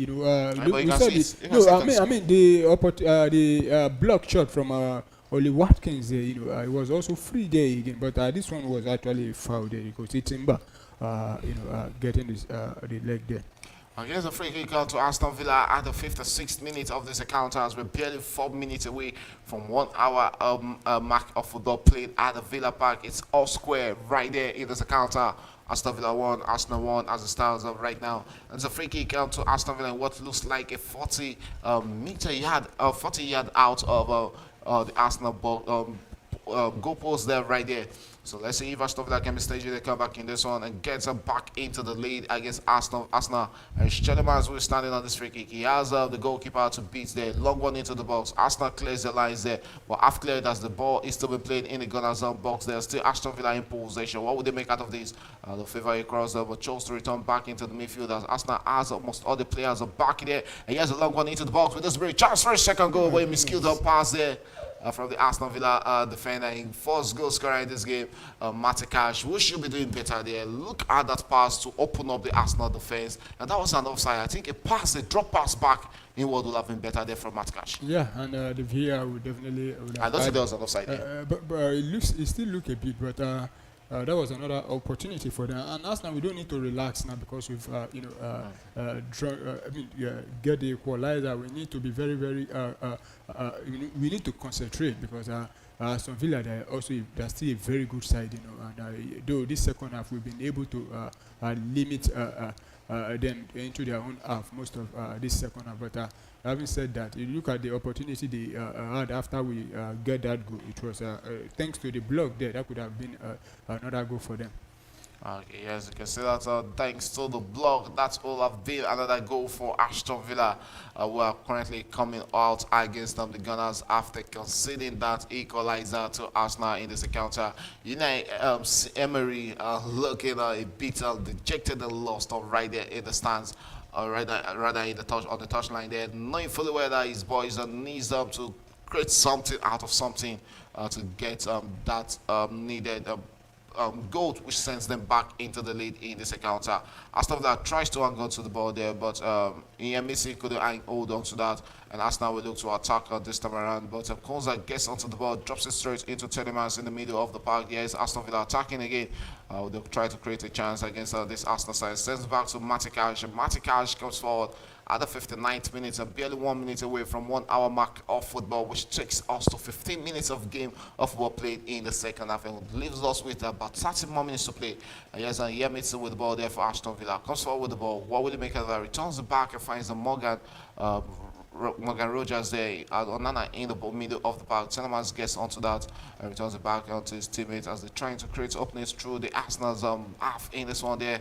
The block shot from Oli Watkins there, it was also free there again, but this one was actually foul there because it's Timber, getting the leg there. And here's a free kick out to Aston Villa at the 56th minute of this encounter as we're barely 4 minutes away from 1 hour mark of football played at the Villa Park. It's all square right there in this encounter. Aston Villa 1, Arsenal 1 as it stands up right now. And it's a free kick out to Aston Villa in what looks like a 40 yard out of the Arsenal goal post there right there. So let's see if Aston Villa can be staging. They come back in this one and gets them back into the lead against Arsenal. And Schelemans will standing on this free kick. He has the goalkeeper to beat there. Long one into the box. Arsenal clears the lines there. But half cleared as the ball is still being played in the Gunners' box there. Still Aston Villa in possession. What would they make out of this? The favor across there, but chose to return back into the midfield as Arsenal has almost all the players are back there. And he has a long one into the box with this very chance for a second goal. But he miskilled the pass there. From the Aston Villa defender in first goal scorer in this game, Matikash, who should be doing better there. Look at that pass to open up the Arsenal defense, and that was an offside. I think a drop pass back inward would have been better there from Matikash. Yeah, and the VAR would definitely. I don't think there was an offside there. But it still look a bit, but that was another opportunity for them. And Arsenal, we don't need to relax now because we've get the equalizer. We need to be very, very. We need to concentrate because Aston Villa, they're still a very good side, And though this second half we've been able to limit them into their own half most of this second half, but. Having said that, you look at the opportunity they had after we get that goal. It was thanks to the block there that could have been another goal for them. Okay, yes, you can see that thanks to the block, that's all have been another goal for Aston Villa. We are currently coming out against the Gunners after conceding that equalizer to Arsenal in this encounter. Emery looking a bit dejected and lost right there in the stands. Rather in the on the touchline there, knowing fully well that his boys needs to create something out of something to get that needed goal, which sends them back into the lead in this encounter. Aston Villa tries to hang on to the ball there, but Ian Missy couldn't hold on to that. And Arsenal will look to attack this time around. But Konza gets onto the ball, drops it straight into Telemans in the middle of the park. Yes, Aston Villa attacking again. They'll try to create a chance against this Arsenal side. Sends back to Matikash. Matikash comes forward at the 59th minute, and barely 1 minute away from 1 hour mark of football, which takes us to 15 minutes of game of football played in the second half, and leaves us with about 30 more minutes to play. And yes, Yemitz with the ball there for Aston Villa. Comes forward with the ball. What will he make of that? Returns it back and finds the Morgan Rogers there, Onana in the middle of the park. Telemans gets onto that and returns it back onto his teammates as they're trying to create openings through the Arsenal's half in this one there.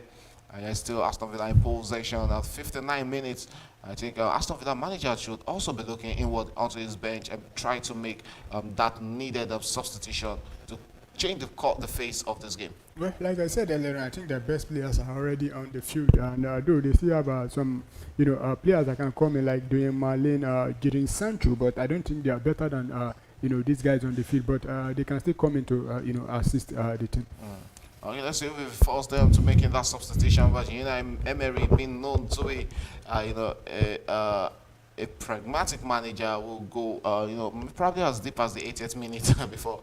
And yes, still Aston Villa in possession at 59 minutes. I think Aston Villa manager should also be looking inward onto his bench and try to make that needed substitution to change the face of this game. Well, like I said earlier, I think the best players are already on the field, and though they still have some, players that can come in like doing Marlene, Gideon Sancho, but I don't think they are better than these guys on the field. But they can still come in to assist the team. Okay, let's see if we force them to making that substitution. But Emery being known to be, a pragmatic manager, will go, probably as deep as the 80th minute before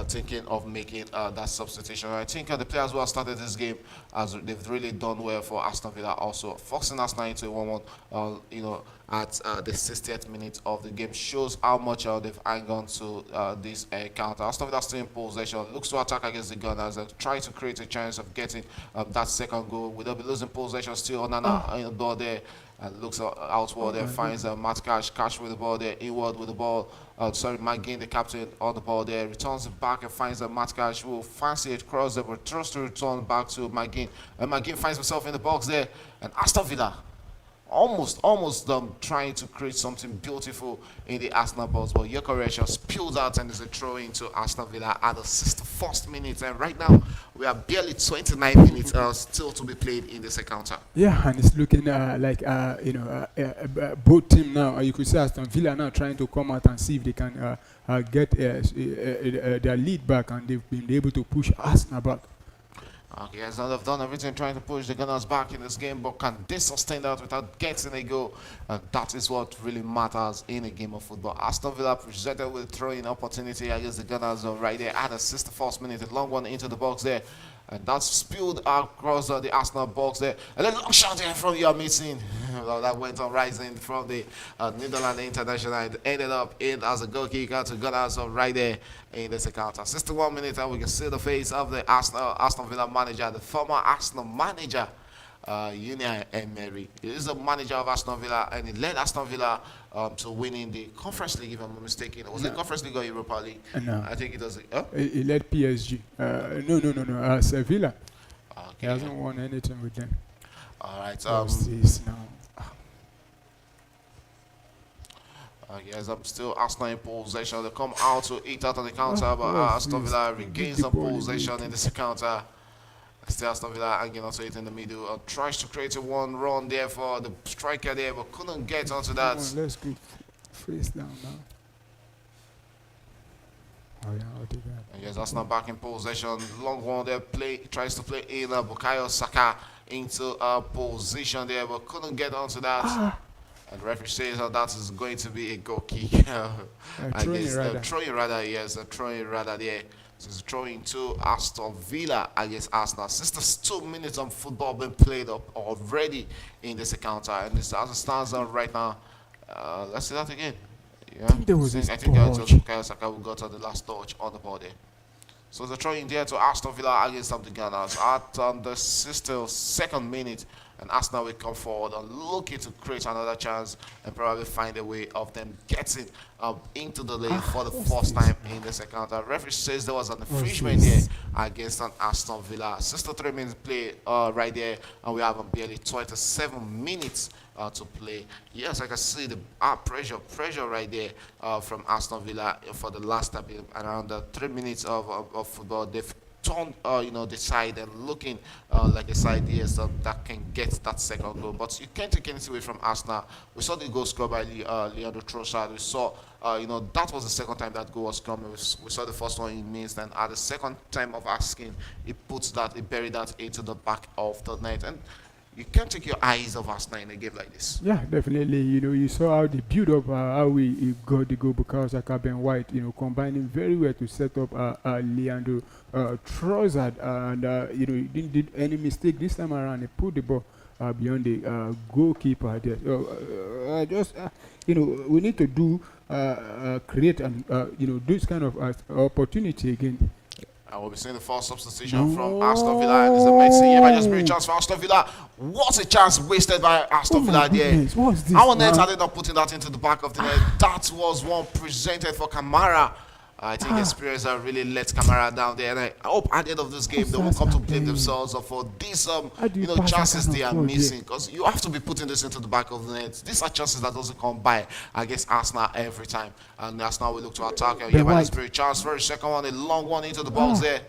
thinking of making that substitution. I think the players who have started this game, as they've really done well for Aston Villa, also forcing Arsenal into a 1-1. At the 60th minute of the game shows how much they've hung on to this counter. Aston Villa still in possession, looks to attack against the Gunners and try to create a chance of getting that second goal. Without be losing possession, still on the ball there. And looks outward there, finds Matt Cash with the ball there, inward with the ball. McGinn, the captain, on the ball there, returns it back and finds Matt Cash, who fancy it cross there, but tries to return back to McGinn. And McGinn finds himself in the box there, and Aston Villa almost trying to create something beautiful in the Arsenal box, but Yokoresha spills out and is a throw into Aston Villa at the 61st minute. And right now we are barely 29 minutes still to be played in this encounter. Yeah, and it's looking like both team now. You could say Aston Villa now trying to come out and see if they can get their lead back, and they've been able to push Arsenal back. Okay, as they've done everything trying to push the Gunners back in this game, but can they sustain that without getting a goal? And that is what really matters in a game of football. Aston Villa presented with a throwing opportunity against the Gunners right there at the 61st minute. A long one into the box there. And that's spilled across the Arsenal box there. And then long shot there from your meeting. That went on rising from the Netherlands International. It ended up in as a goal kicker to Gunners right there in this encounter. 61 minutes, and we can see the face of the Aston Villa manager, the former Arsenal manager, Unai Emery. He is the manager of Aston Villa, and he led Aston Villa to winning the Conference League, if I'm not mistaken. Was it Conference League or Europa League? No. I think it does. He led PSG. No. Sevilla. Okay. He hasn't won anything with them. All right. Yes, I'm still Arsenal in possession. They come out to eat out on the counter, but Aston Villa regains some possession in this encounter. Still Aston Villa hanging onto it in the middle. Tries to create a one run there for the striker there, but couldn't get onto that. Let's go face down now. Oh yeah, I'll do that. Yes, Arsenal back in possession. Long one there. Tries to play in Bukayo Saka into a position there, but couldn't get onto that. And the referee says that is going to be a goal kick. Throwing rather there. So it's throwing to Aston Villa against Arsenal. Since there's 2 minutes of football being played up already in this encounter, and this as it stands on right now. Let's see that again. Yeah, I think Bukayo Saka will go to the last touch on the ball there. So the throwing there to Aston Villa against the Gunners at the 62nd minute. And Arsenal will come forward and looking to create another chance and probably find a way of them getting into the lead for the first time in this encounter. Referee says there was an infringement here against an Aston Villa. 63 minutes play right there, and we have barely 27 minutes to play. Yes, I can see the pressure right there from Aston Villa for the last around 3 minutes of football. They've turn, the side and looking like a side here so that can get that second goal. But you can't take anything away from Arsenal. We saw the goal scored by Leandro Trossard. We saw, that was the second time that goal was coming. We saw the first one in Minsk, and at the second time of asking, he buried that into the back of the net. And you can't take your eyes off Arsenal in a game like this. Yeah, definitely. You saw how the build up, how we got the goal because Ben White, combining very well to set up Leandro Trossard, and he didn't did any mistake this time around. He put the ball beyond the goalkeeper there. We need to create and this kind of opportunity again. And we'll be seeing the first substitution from Aston Villa. And it's amazing. Yeah, just great chance for Aston Villa. What a chance wasted by Aston Villa there. What's this? Our net ended up putting that into the back of the net. That was one presented for Kamara. I think experience really let Kamara down there. And I hope at the end of this game they will come to blame themselves for these chances they are missing. Because you have to be putting this into the back of the net. These are chances that doesn't come by against Arsenal every time. And Arsenal will look to attack. And by this very chance, very second one, a long one into the box there.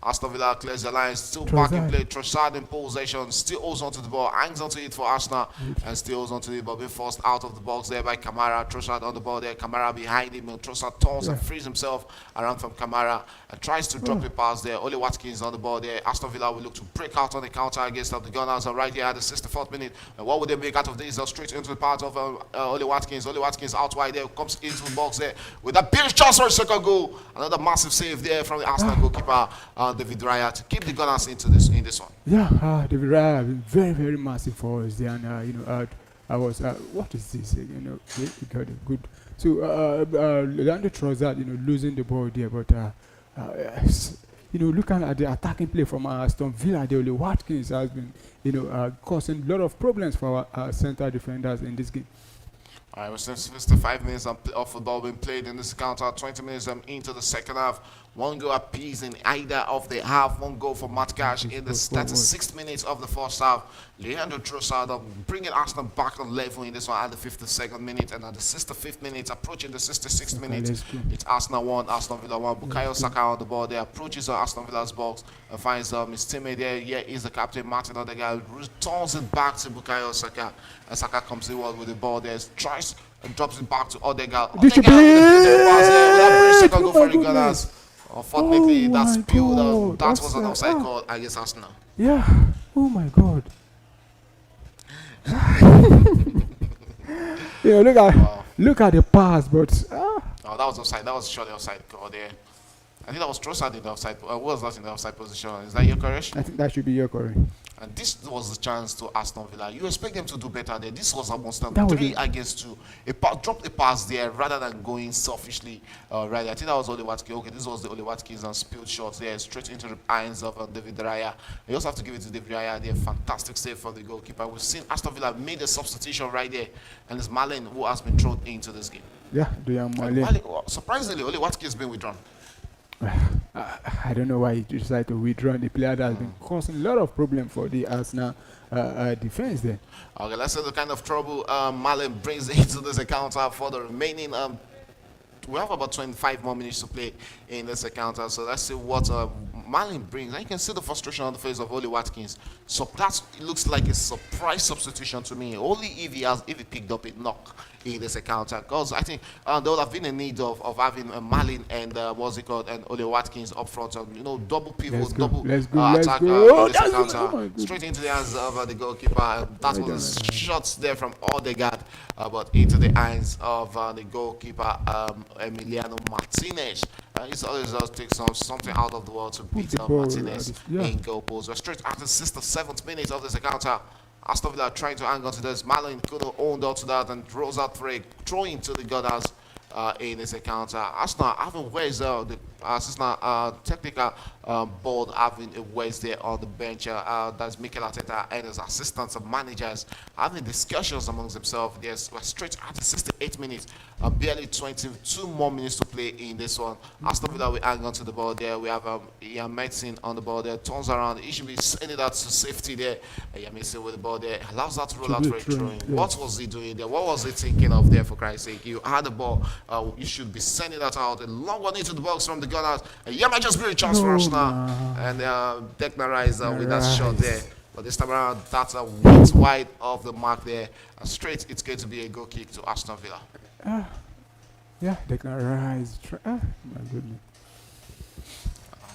Aston Villa clears the line, still back in play. Trossard in possession, still holds onto the ball, hangs onto it for Arsenal, and still holds onto it, but being forced out of the box there by Kamara. Trossard on the ball there, Kamara behind him, and Trossard turns and frees himself around from Kamara and tries to drop a pass there. Oli Watkins on the ball there. Aston Villa will look to break out on the counter against the Gunners right here at the 64th minute. And what would they make out of this? Straight into the part of Oli Watkins. Oli Watkins out wide there, comes into the box there with a big chance for a second goal. Another massive save there from the Arsenal goalkeeper. David Raya to keep the Gunners in this one. Yeah, David Raya has been very, very massive for us there. And I was what is this? We got a good. So Leandro Trossard, losing the ball there, but looking at the attacking play from Aston Villa, Oli Watkins has been causing a lot of problems for our center defenders in this game. All right, we're still 55 minutes of football being played in this counter. 20 minutes into the second half. One goal apiece in either of the half. One goal for Matt Cash in the 36th minutes of the first half. Leandro Trossard bringing Arsenal back on level in this one at the 52nd minute. And at the 65th minute, approaching the 66th minute, it's Arsenal 1, Aston Villa 1. Bukayo Saka on the ball there, approaches Aston Villa's box and finds his teammate there. Here is the captain, Martin Odegaard, returns it back to Bukayo Saka. And Saka comes in with the ball there, tries and drops it back to Odegaard. Odegaard with a second goal for the Gunners. Unfortunately, that's spilled. That was an offside call against Arsenal. Yeah. Oh my God. Look at the pass, but. Oh, that was offside. That was surely offside call there. I think that was Trossard in the offside. Was that in the offside position? Is that your correct? I think that should be your correct. And this was the chance to Aston Villa. You expect them to do better there. This was almost 3-2. Dropped a pass there rather than going selfishly. Right, I think that was Oli Watkins. Okay, this was the Oli Watkins and spilled shots there straight into the hands of David Raya. You also have to give it to David Raya there. Fantastic save from the goalkeeper. We've seen Aston Villa made a substitution right there, and it's Marlin who has been thrown into this game. Yeah, Marlin. Surprisingly, Oli Watkins has been withdrawn. I don't know why he decided to withdraw the player that has been causing a lot of problems for the Arsenal defense there. Okay, let's see the kind of trouble Marlin brings into this encounter for the remaining. We have about 25 more minutes to play in this encounter, so let's see what Marlin brings. And you can see the frustration on the face of Oli Watkins. So that looks like a surprise substitution to me. Only if he picked up a knock in this encounter, because I think there would have been a need of having Marlin and and Oli Watkins up front, double pivot, double attack in this encounter, straight into the hands of the goalkeeper. That was the shots there from Odegaard, but into the hands of the goalkeeper Emiliano Martinez. It's always does take something out of the world to beat Martinez in goal post. We're straight at the 6th or 7th minute of this encounter. Aston Villa trying to hang on to this. Marlin couldn't hold on to that and throws out for a throw into the Gunners in this encounter. Arsenal having where's the assistant technical board having a Wednesday on the bench. That's Mikel Arteta and his assistants and managers having discussions amongst themselves. Yes, we're straight at the 68th minute. Barely 22 more minutes to play in this one. Aston Villa will hang on to the ball there. We have Ian Medicine on the ball there. Turns around. He should be sending that to safety there. Ian Medicine with the ball there. Allows that to roll out for a throw. What was he doing there? What was he thinking of there, for Christ's sake? You had the ball. You should be sending that out. A long one into the box from the the Gunners. Yeah, might just be a chance for Arsenal. And Declan Rice with that shot there. But this time around, that's a wide of the mark there. Straight, it's going to be a goal kick to Aston Villa. Yeah, Declan Rice. My goodness.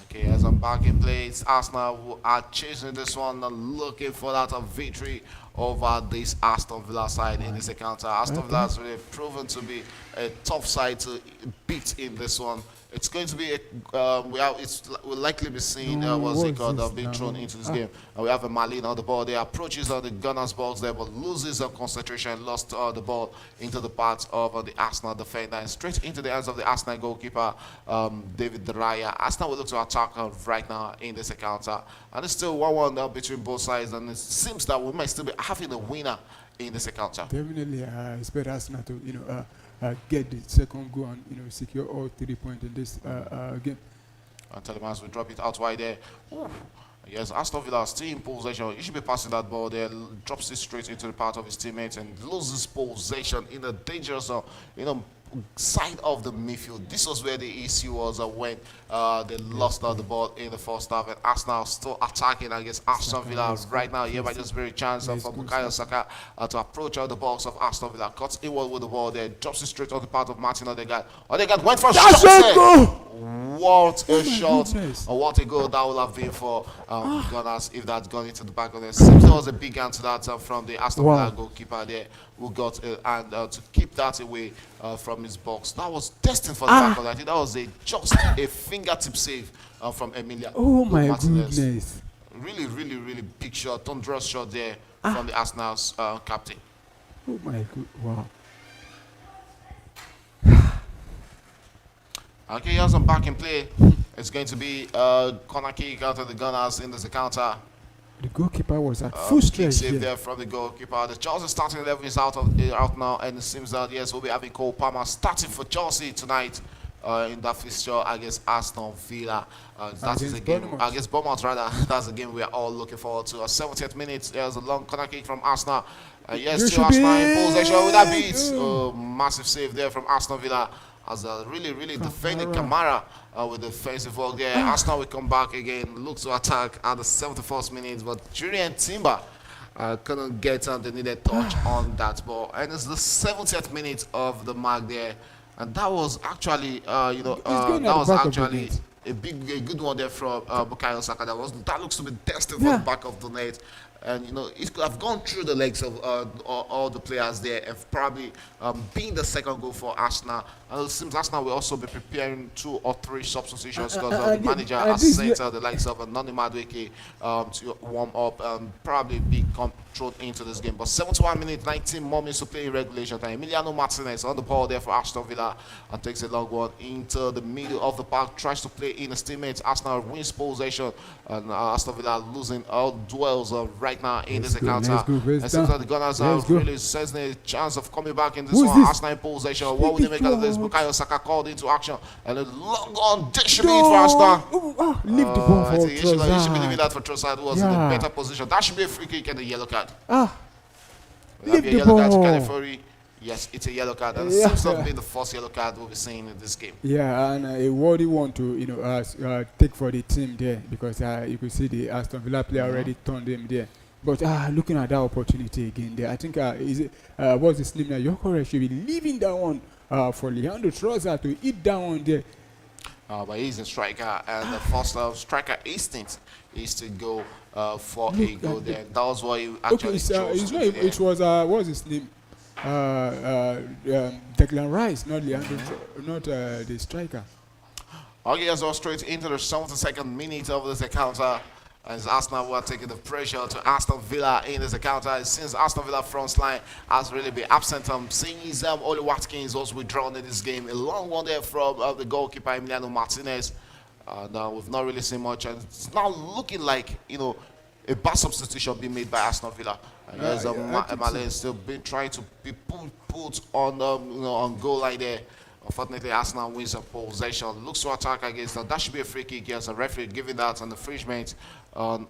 Okay, as I'm back in place, Arsenal who are chasing this one, looking for that victory over this Aston Villa side in this encounter. Aston Villa has really proven to be a tough side to beat in this one. It's going to be we'll likely be seeing what's it called being thrown into this game. We have a Malin on the ball. They approaches on the Gunners' balls there, but loses concentration, lost the ball into the path of the Arsenal defender and straight into the hands of the Arsenal goalkeeper, David De Raya. Arsenal will look to attack right now in this encounter, and it's still 1-1 between both sides, and it seems that we might still be having a winner in this encounter. Definitely, expect Arsenal to get the second goal and secure all 3 points in this game. And Telemans will drop it out wide there. Ooh. Yes, Aston Villa still in possession. He should be passing that ball there. Drops it straight into the path of his teammates and loses possession in a dangerous side of the midfield. This was where the issue was when they lost the ball in the first half, and Arsenal still attacking against Aston Villa right now. Yeah, by just very chance for Bukayo Saka to approach the box of Aston Villa. Cuts inward with the ball there, drops it straight on the part of Martin Odegaard. Odegaard went for a shot. What a shot! What a goal that would have been for Gunners if that had gone into the back of the net. Seems there was a big answer to that from the Aston Villa goalkeeper there, who got to keep that away from his box. That was destined for the back of that. I think that was just a fingertip save from Emilia. Oh my Martinez. goodness! Really, really, really big shot, thunderous shot there from the Arsenal's captain. Oh my god! Wow. Okay, here's some back in play. It's going to be corner kick out of the Gunners in this encounter. The goalkeeper was at full strength. Save there from the goalkeeper. The Chelsea starting 11 is out now, and it seems that yes, we'll be having Cole Palmer starting for Chelsea tonight in that fixture against Aston Villa. That is a game against Bournemouth rather. That's a game we are all looking forward to. 70th minute, there's a long corner kick from Arsenal. Yes, still Arsenal in possession with that beat. Massive save there from Aston Villa. As really defending Kamara with the defensive work there. Arsenal will come back again, look to attack at the 71st minute, but Julian Timber couldn't get the needed touch on that ball. And it's the 70th minute of the mark there, and that was actually a good one there from Bukayo Saka. That looks to be destined for the back of the net. And it could have gone through the legs of all the players there and probably being the second goal for Arsenal. And it seems Arsenal will also be preparing 2 or 3 substitutions because the manager has sent the likes of Nani Madueke to warm up and probably be thrown into this game. But 71 minutes, 19 more minutes to play in regulation time. Emiliano Martinez on the ball there for Aston Villa and takes a long one into the middle of the park, tries to play in his teammates. Arsenal wins possession, and Aston Villa losing all duels right now in this encounter. It seems that the Gunners are really sensing a chance of coming back in this one. Arsenal in possession. What would they make out of this? Bukayo Saka called into action, and a long on distribute for Arsenal. Leave the ball for he should be leaving that for Trossard, who was in a better position. That should be a free kick and a yellow card. Leave the ball. Yes, it's a yellow card, and it seems to be the first yellow card we'll be seeing in this game. Yeah, and a worthy one to take for the team there, because you could see the Aston Villa player already turned him there. But looking at that opportunity again there, I think what's his name now? Yokore should be leaving that one for Leandro Trossard to hit that one there. But he's a striker, and the first striker instinct is to go for a goal there. That was what he actually chose. It was what's his name? Declan Rice, not Leandro, not the striker. Okay, let's go straight into the 72nd minute of this encounter. As Arsenal were taking the pressure to Aston Villa in this encounter. Since Aston Villa front line has really been absent, since Oli Watkins was withdrawn in this game. A long one there from the goalkeeper Emiliano Martinez. We've not really seen much, and it's now looking like a bad substitution being made by Aston Villa. Malin still been trying to be put on on goal line there. Unfortunately, Arsenal wins a possession. Looks to attack against that. That should be a free kick. Yes, a referee giving that an infringement on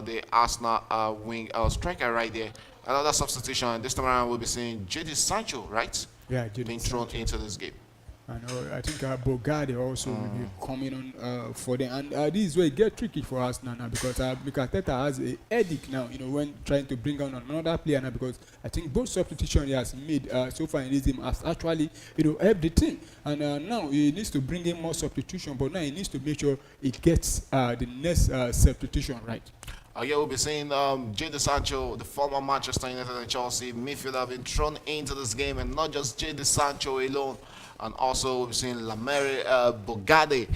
the Arsenal wing striker right there. Another substitution. This time around, we'll be seeing Jadon Sancho, right? Yeah, being thrown into this game. I know. I think Bogarde also will be coming on for them, and this is where it get tricky for us now because Arteta has a headache now. When trying to bring on another player now, because I think both substitution he has made so far in this game has actually helped the team, and now he needs to bring in more substitution, but now he needs to make sure it gets the next substitution right. Yeah, we'll be seeing Jadon Sancho, the former Manchester United and Chelsea midfielder, been thrown into this game, and not just Jadon Sancho alone. And also we've seen Lamere Bogarde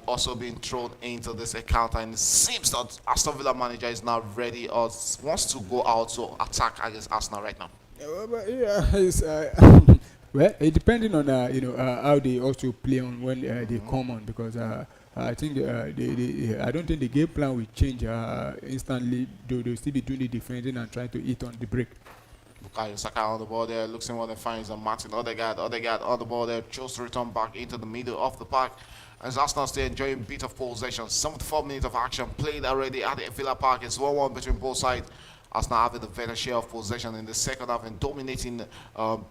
also being thrown into this account, and it seems that Aston Villa manager is now ready or wants to go out to attack against Arsenal right now. Yeah, it's, well, it depending on how they also play on when they come on, because I think I don't think the game plan will change instantly. They'll still be doing the defending and trying to eat on the break. Bukayo Saka on the ball there, looks in what they find is Martin Odegaard on the ball there, chose to return back into the middle of the park. As Arsenal still enjoying a bit of possession, 74 minutes of action played already at the Villa Park. It's 1-1 between both sides. Arsenal having the better share of possession in the second half and dominating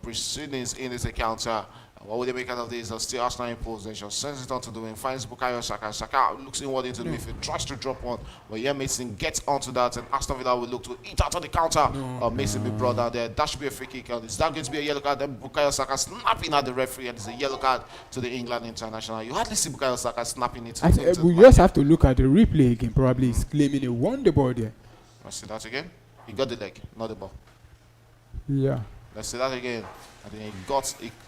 proceedings in this encounter. What would they make out of this? Still Arsenal in possession. Sends it on to the wing. Finds Bukayo Saka. Saka looks inward into the midfield. Tries to drop one. But yeah, Mason gets onto that. And Aston Villa will look to eat out of the counter. Mason be brought down there. That should be a free kick. Is that going to be a yellow card? Then Bukayo Saka snapping at the referee. And it's a yellow card to the England international. You hardly see Bukayo Saka snapping it. We just have to look at the replay again. Probably he's claiming a wonder ball there. Let's see that again. He got the leg, not the ball. Yeah. Let's see that again. I think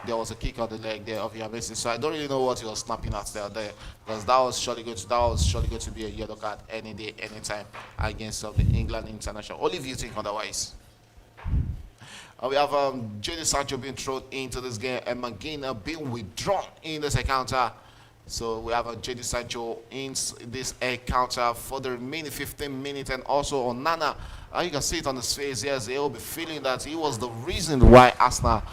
there was a kick on the leg there of Yamesi. So I don't really know what he was snapping at there, because that was surely going to be a yellow card any day, anytime against the England international. Only if you think otherwise. We have Jadon Sancho being thrown into this game and McGinn being withdrawn in this encounter. So we have Jadon Sancho in this encounter for the remaining 15 minutes, and also Onana. You can see it on his face. Yes, he'll be feeling that he was the reason why Arsenal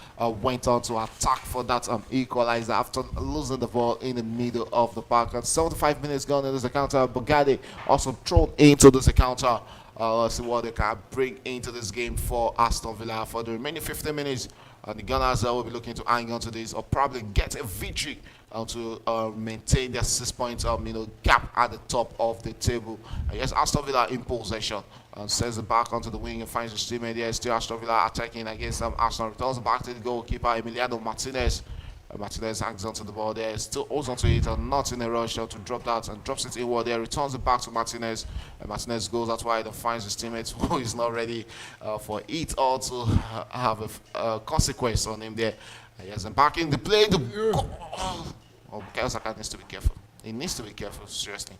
went on to attack for that equalizer after losing the ball in the middle of the park. And 75 minutes gone in this encounter. Bogarde also thrown into this encounter. Let's see what they can bring into this game for Aston Villa for the remaining 15 minutes. The Gunners will be looking to hang on to this or probably get a victory to maintain their 6 points gap at the top of the table. Yes, Aston Villa in possession. Sends it back onto the wing and finds his teammate there. Still Aston Villa attacking against Arsenal. Returns back to the goalkeeper Emiliano Martinez. Martinez hangs onto the ball there. Still holds onto it and not in a rush to drop that, and drops it inward there. Returns it back to Martinez. And Martinez goes out wide and finds his teammate who is not ready for it all to have a consequence on him there. Yes, and back in the play. Bukayo Saka needs to be careful. He needs to be careful, seriously.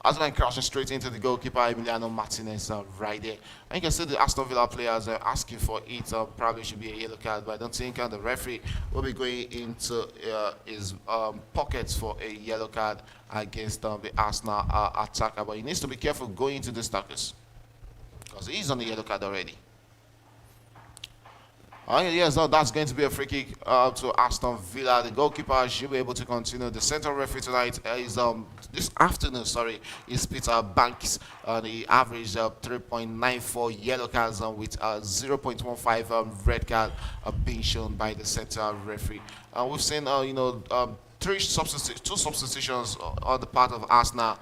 Arsenal crashing straight into the goalkeeper Emiliano Martinez right there. And you can see the Aston Villa players are asking for it. Probably should be a yellow card, but I don't think the referee will be going into his pockets for a yellow card against the Arsenal attacker. But he needs to be careful going into the tackles, because he's on the yellow card already. Yes, no, that's going to be a free kick to Aston Villa. The goalkeeper should be able to continue. The central referee tonight is this afternoon. Sorry, is Peter Banks. He averaged 3.94 yellow cards with 0.15 red card being shown by the central referee. We've seen two substitutions on the part of Arsenal.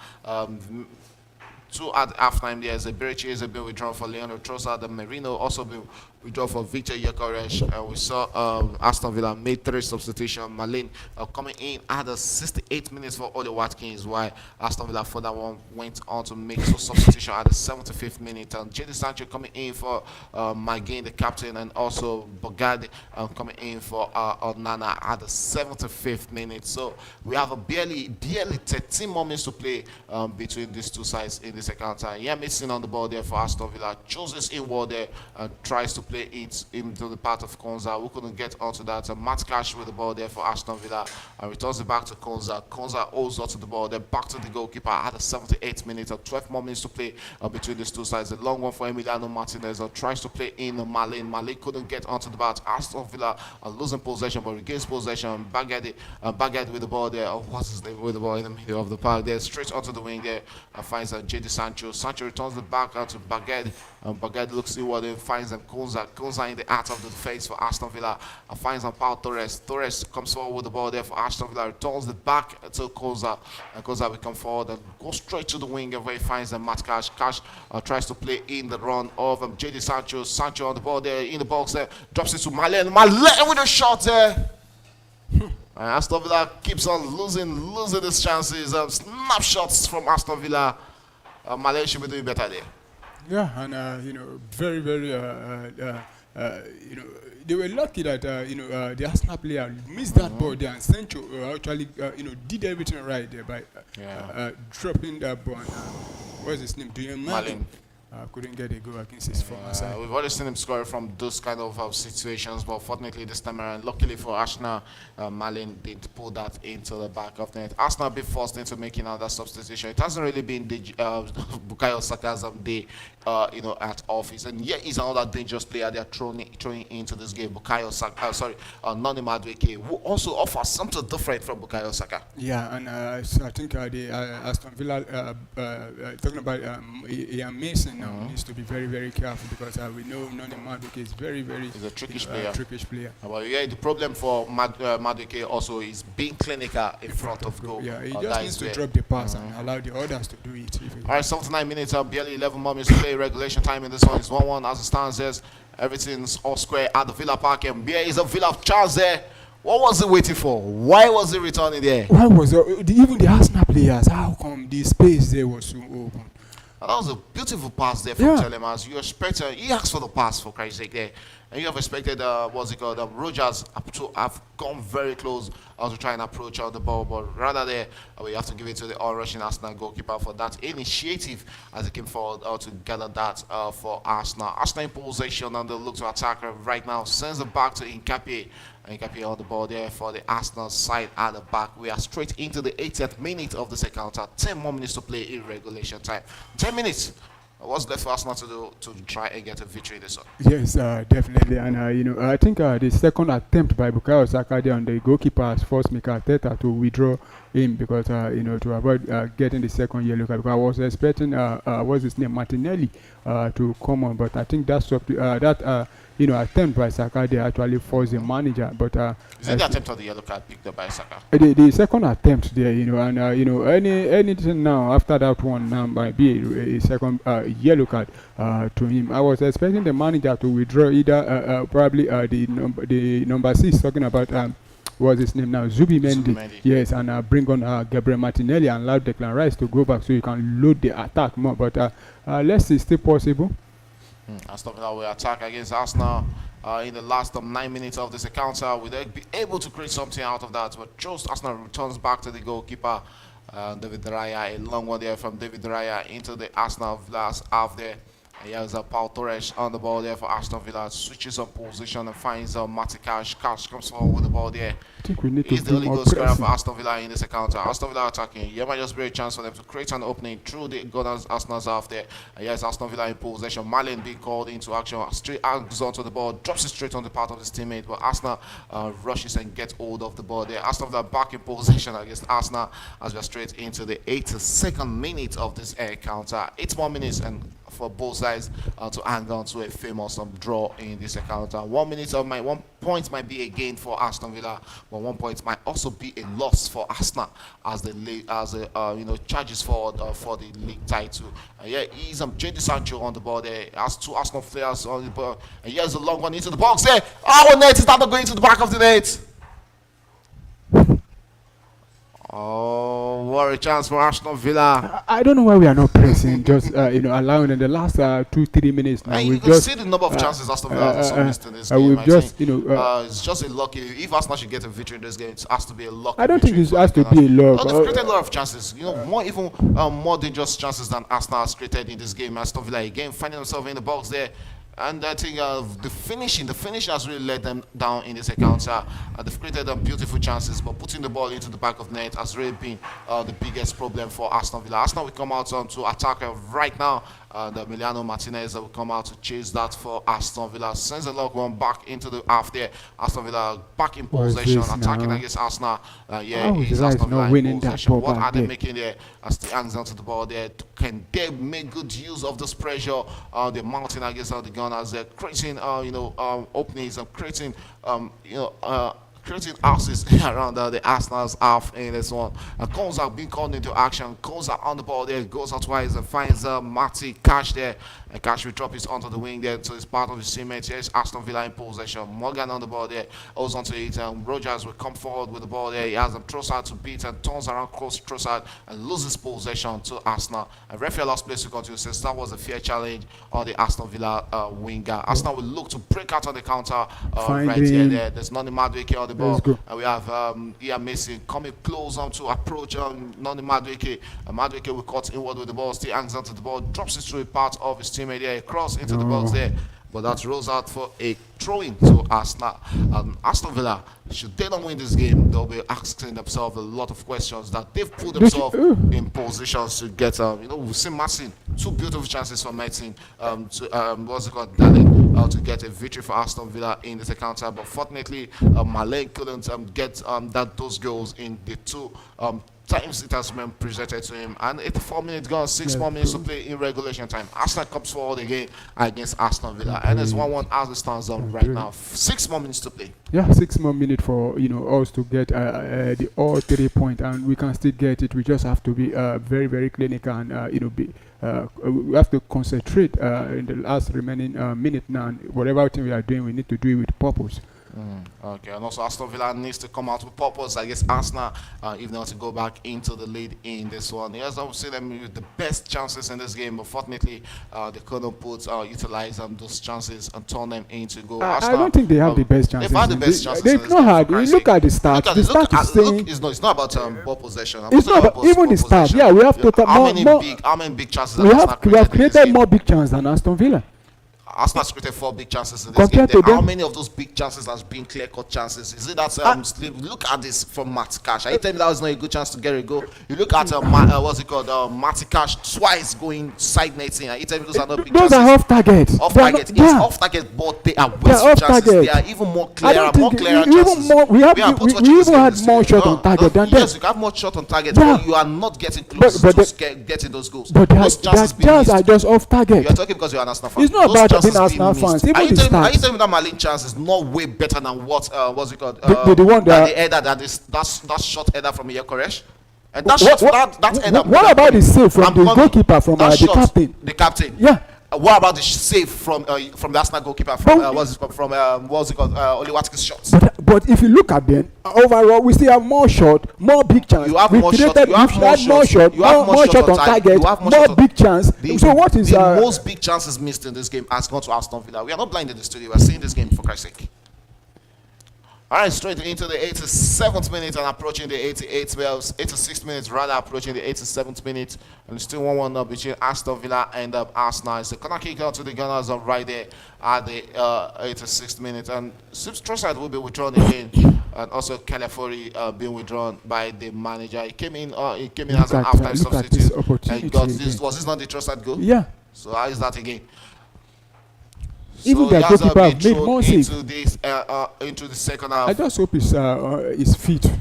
Two at halftime. There's a Bericci has been withdrawn for Leandro Trossard. The Merino also been withdrawn for Victor Gyökeres. We saw Aston Villa made 3 substitutions. Malin coming in at the 68 minutes for Oli Watkins, while Aston Villa for that one went on to make 2 substitutions at the 75th minute. And Jadon Sancho coming in for McGinn, the captain, and also Bogarde coming in for Onana at the 75th minute. So we have a barely 13 more minutes to play between these two sides in this encounter. Yeah, missing on the ball there for Aston Villa. Chooses inward there and tries to play it into the part of Konza, who couldn't get onto that. Matt Cash with the ball there for Aston Villa and returns it back to Konza. Konza holds onto the ball there, back to the goalkeeper at the 78th minute. 12 more minutes to play between these two sides. A long one for Emiliano Martinez. Tries to play in Malin. Malin couldn't get onto the bat. Aston Villa losing possession, but regains possession. Baguette with the ball there. What's his name with the ball in the middle of the park there? Straight onto the wing there. Finds Jadon Sancho. Sancho returns it back out to Baguette. Baghetti looks inward and finds them. Konza in the heart of the defense for Aston Villa. And finds them Paul Torres. Torres comes forward with the ball there for Aston Villa. Returns the back to Konza. And Konza will come forward and go straight to the wing where he finds them. Matt Cash. Cash tries to play in the run of JD Sancho. Sancho on the ball there in the box there. Drops it to Malen. Malen with a shot there. Aston Villa keeps on losing his chances. Snapshots from Aston Villa. Malen should be doing better there. Yeah, and very, very, they were lucky that the Arsenal player missed that ball there, and Sancho actually did everything right there by dropping that ball. What's his name? Do you Malen? Couldn't get a goal against his former side. We've already seen him score from those kind of situations, but fortunately this time around, luckily for Arsenal, Malen did pull that into the back of the net. Arsenal be forced into making another substitution. It hasn't really been the Bukayo Saka's day, at office, and yet he's another dangerous player they are throwing into this game. Bukayo Saka, Noni Madueke, who also offers something different from Bukayo Saka. Yeah, and so I think the Aston Villa talking about Ian Mason now needs to be very, very careful because we know Noni Madueke is very, very. He's a trickish player. Player. The problem for Madueke also is being clinical in front of goal. Yeah, he just needs to drop the pass and allow the others to do it. All right, 79 minutes, barely 11 more minutes to play. Regulation time in this one is 1-1 as it stands. There, everything's all square at the Villa Park, and there is a Villa chance there. What was he waiting for? Why was he returning there? Why was even the Arsenal players? How come the space there was so open? That was a beautiful pass there from Telemans. You expect he asked for the pass for Christ's sake there. And you have expected, Rogers to have gone very close to try and approach the ball, but rather there, we have to give it to the all-rushing Arsenal goalkeeper for that initiative as he came forward to gather that for Arsenal. Arsenal in possession and the look to attack right now. Sends it back to Nkapie. Nkapie on the ball there for the Arsenal side at the back. We are straight into the 80th minute of the second half. 10 more minutes to play in regulation time. 10 minutes. What's left for Arsenal to do to try and get a victory this one? Yes, definitely. And, I think the second attempt by Bukayo Saka on the goalkeeper has forced Mikel Arteta to withdraw him because, to avoid getting the second yellow card. Because I was expecting, what's his name, Martinelli, to come on. But I think attempt by Saka they actually forced the manager. But is it the attempt of the yellow card picked up by Saka? The second attempt there, anything now after that one now might be a second yellow card to him. I was expecting the manager to withdraw either probably the number 6 talking about what's his name now, Zubimendi. Yes, and bring on Gabriel Martinelli and allow Declan Rice to go back so you can load the attack more. But let's see, still possible. Aston Villa will attack against Arsenal in the last 9 minutes of this encounter. Will they be able to create something out of that? But just Arsenal returns back to the goalkeeper, David Raya. A long one there from David Raya into the Arsenal Villa's half there. And here's Paul Torres on the ball there for Aston Villa. Switches on position and finds Matty Cash. Cash comes forward with the ball there. I think we need He's to the only goal scorer pressing for Aston Villa in this encounter. Aston Villa attacking. Here might just be a chance for them to create an opening through the Gunners Arsenal's half there. And here's Aston Villa in possession. Malen being called into action. Straight hangs onto the ball, drops it straight on the part of his teammate. But Arsenal rushes and gets hold of the ball there. Aston Villa back in possession against Arsenal as we're straight into the 82nd minute of this encounter. 8 more minutes and for both sides to hang on to a famous draw in this encounter. 1 minute of 1 point might be a gain for Aston Villa, but 1 point might also be a loss for Arsenal as the charges forward for the league title. He's JD Sancho on the ball there. Has 2 Arsenal players on the ball, and here's a long one into the box there. Our net is not going to the back of the net. Oh, what a chance for Aston Villa. I don't know why we are not pressing, just allowing in the last 2-3 minutes now. You can see the number of chances Aston Villa has missed in this game. It's just a lucky. If Arsenal should get a victory in this game, it has to be a lucky. I don't think it has to be a luck. They've created a lot of chances. More dangerous chances than Arsenal has created in this game. Aston Villa again finding themselves in the box there. And I think the finishing has really let them down in this encounter. They've created beautiful chances, but putting the ball into the back of net has really been the biggest problem for Aston Villa. Arsenal will come out to attack right now The Emiliano Martinez will come out to chase that for Aston Villa. Sends a long one back into the half there. Aston Villa back in What is possession, this attacking now? against Arsenal. Yeah, How is it's Rice Aston Villa not in winning that possession. ball What back are they there? making there? As the hangs onto the ball there. Can they make good use of this pressure? They're mounting against the Gunners. They're creating, openings and creating, creating houses around the Arsenal's half in this one. And Coles are being called into action. Coles are on the ball there. Goes out twice and finds Marty Cash there. And Cash will drop it onto the wing there. So it's part of his teammates. Here's Aston Villa in possession. Morgan on the ball there. Goes onto it. And Rogers will come forward with the ball there. He has a Trossard to beat and turns around close to Trossard and loses possession to Arsenal. And referee lost place to continue. Says that was a fair challenge on the Aston Villa winger. Arsenal will look to break out on the counter right here. There's Noni Madueke on the ball. And we have Ian Mason coming close on to approach Noni Madueke. Madueke will cut inward with the ball. Still hangs onto the ball. Drops it through a part of his teammate there. Cross into the box there. But that rolls out for a throw-in to Arsenal. Aston Villa, should they not win this game, they'll be asking themselves a lot of questions that they've put themselves in positions to get. We've seen Martin, 2 beautiful chances for Martin to get a victory for Aston Villa in this encounter. But fortunately, Malay couldn't get those goals in the 2 times it has been presented to him. And 84 minutes gone, 6 more minutes to play in regulation time. Arsenal comes forward again against Aston Villa. And it's 1-1 as it stands on right now. 6 more minutes to play. Yeah, 6 more minutes for us to get the all 3 points, and we can still get it. We just have to be very, very clinical and we have to concentrate in the last remaining minute now. And whatever thing we are doing, we need to do it with purpose. Okay, and also Aston Villa needs to come out with purpose against Arsenal if they want to go back into the lead in this one. Yes, I would say them with the best chances in this game, but fortunately they couldn't utilize those chances and turn them into goal. I don't think they have the best chances. They've had the best chances. They've not had. You look at the start. The start is saying it's not about ball possession. It's not about even the start. Yeah, we have to how many big chances we have created more big chances than Aston Villa. Arsenal has created 4 big chances in this game. How many of those big chances has been clear-cut chances? Is it that look at this from Marty Cash? Are you telling me that was not a good chance to get a goal? You look at Marty Cash twice going side netting. Are you telling me those are not big chances? Those are off target. Off target. It's off target, but they are waste chances. They are even more clearer, chances. We even had more shot on target than them. Yes, you have more shot on target, but you are not getting close to getting those goals. But those chances are just off target. You are talking because you are an Arsenal fan. It's not about being Arsenal fans. Are you telling me that Malin chance is not way better than what what's it called? The one that shot header from Yekoresh? And that header. What about the save from the goalkeeper from the captain? The captain. Yeah. What about the save from the Arsenal goalkeeper from Oli Watkins' shots? But if you look at them overall, we still have more shot, more big chance. You have more shot. You have more shot. You have more shot on target. More big chance. So what is the most big chances missed in this game has gone to Aston Villa? We are not blind in the studio. We are seeing this game for Christ's sake. All right, straight into the 87th minute and approaching the 86th minute, rather approaching the 87th minute, and it's still 1-1 up between Aston Villa and Arsenal. It's a corner kick out to the Gunners right there at the 86th minute, and Sips Trossard will be withdrawn again, and also Calafori being withdrawn by the manager. He came in as an halftime substitute, and was this not the Trossard goal? Yeah. So how is that again? Even the goalkeeper have made more saves into the second half. I just hope he's fit,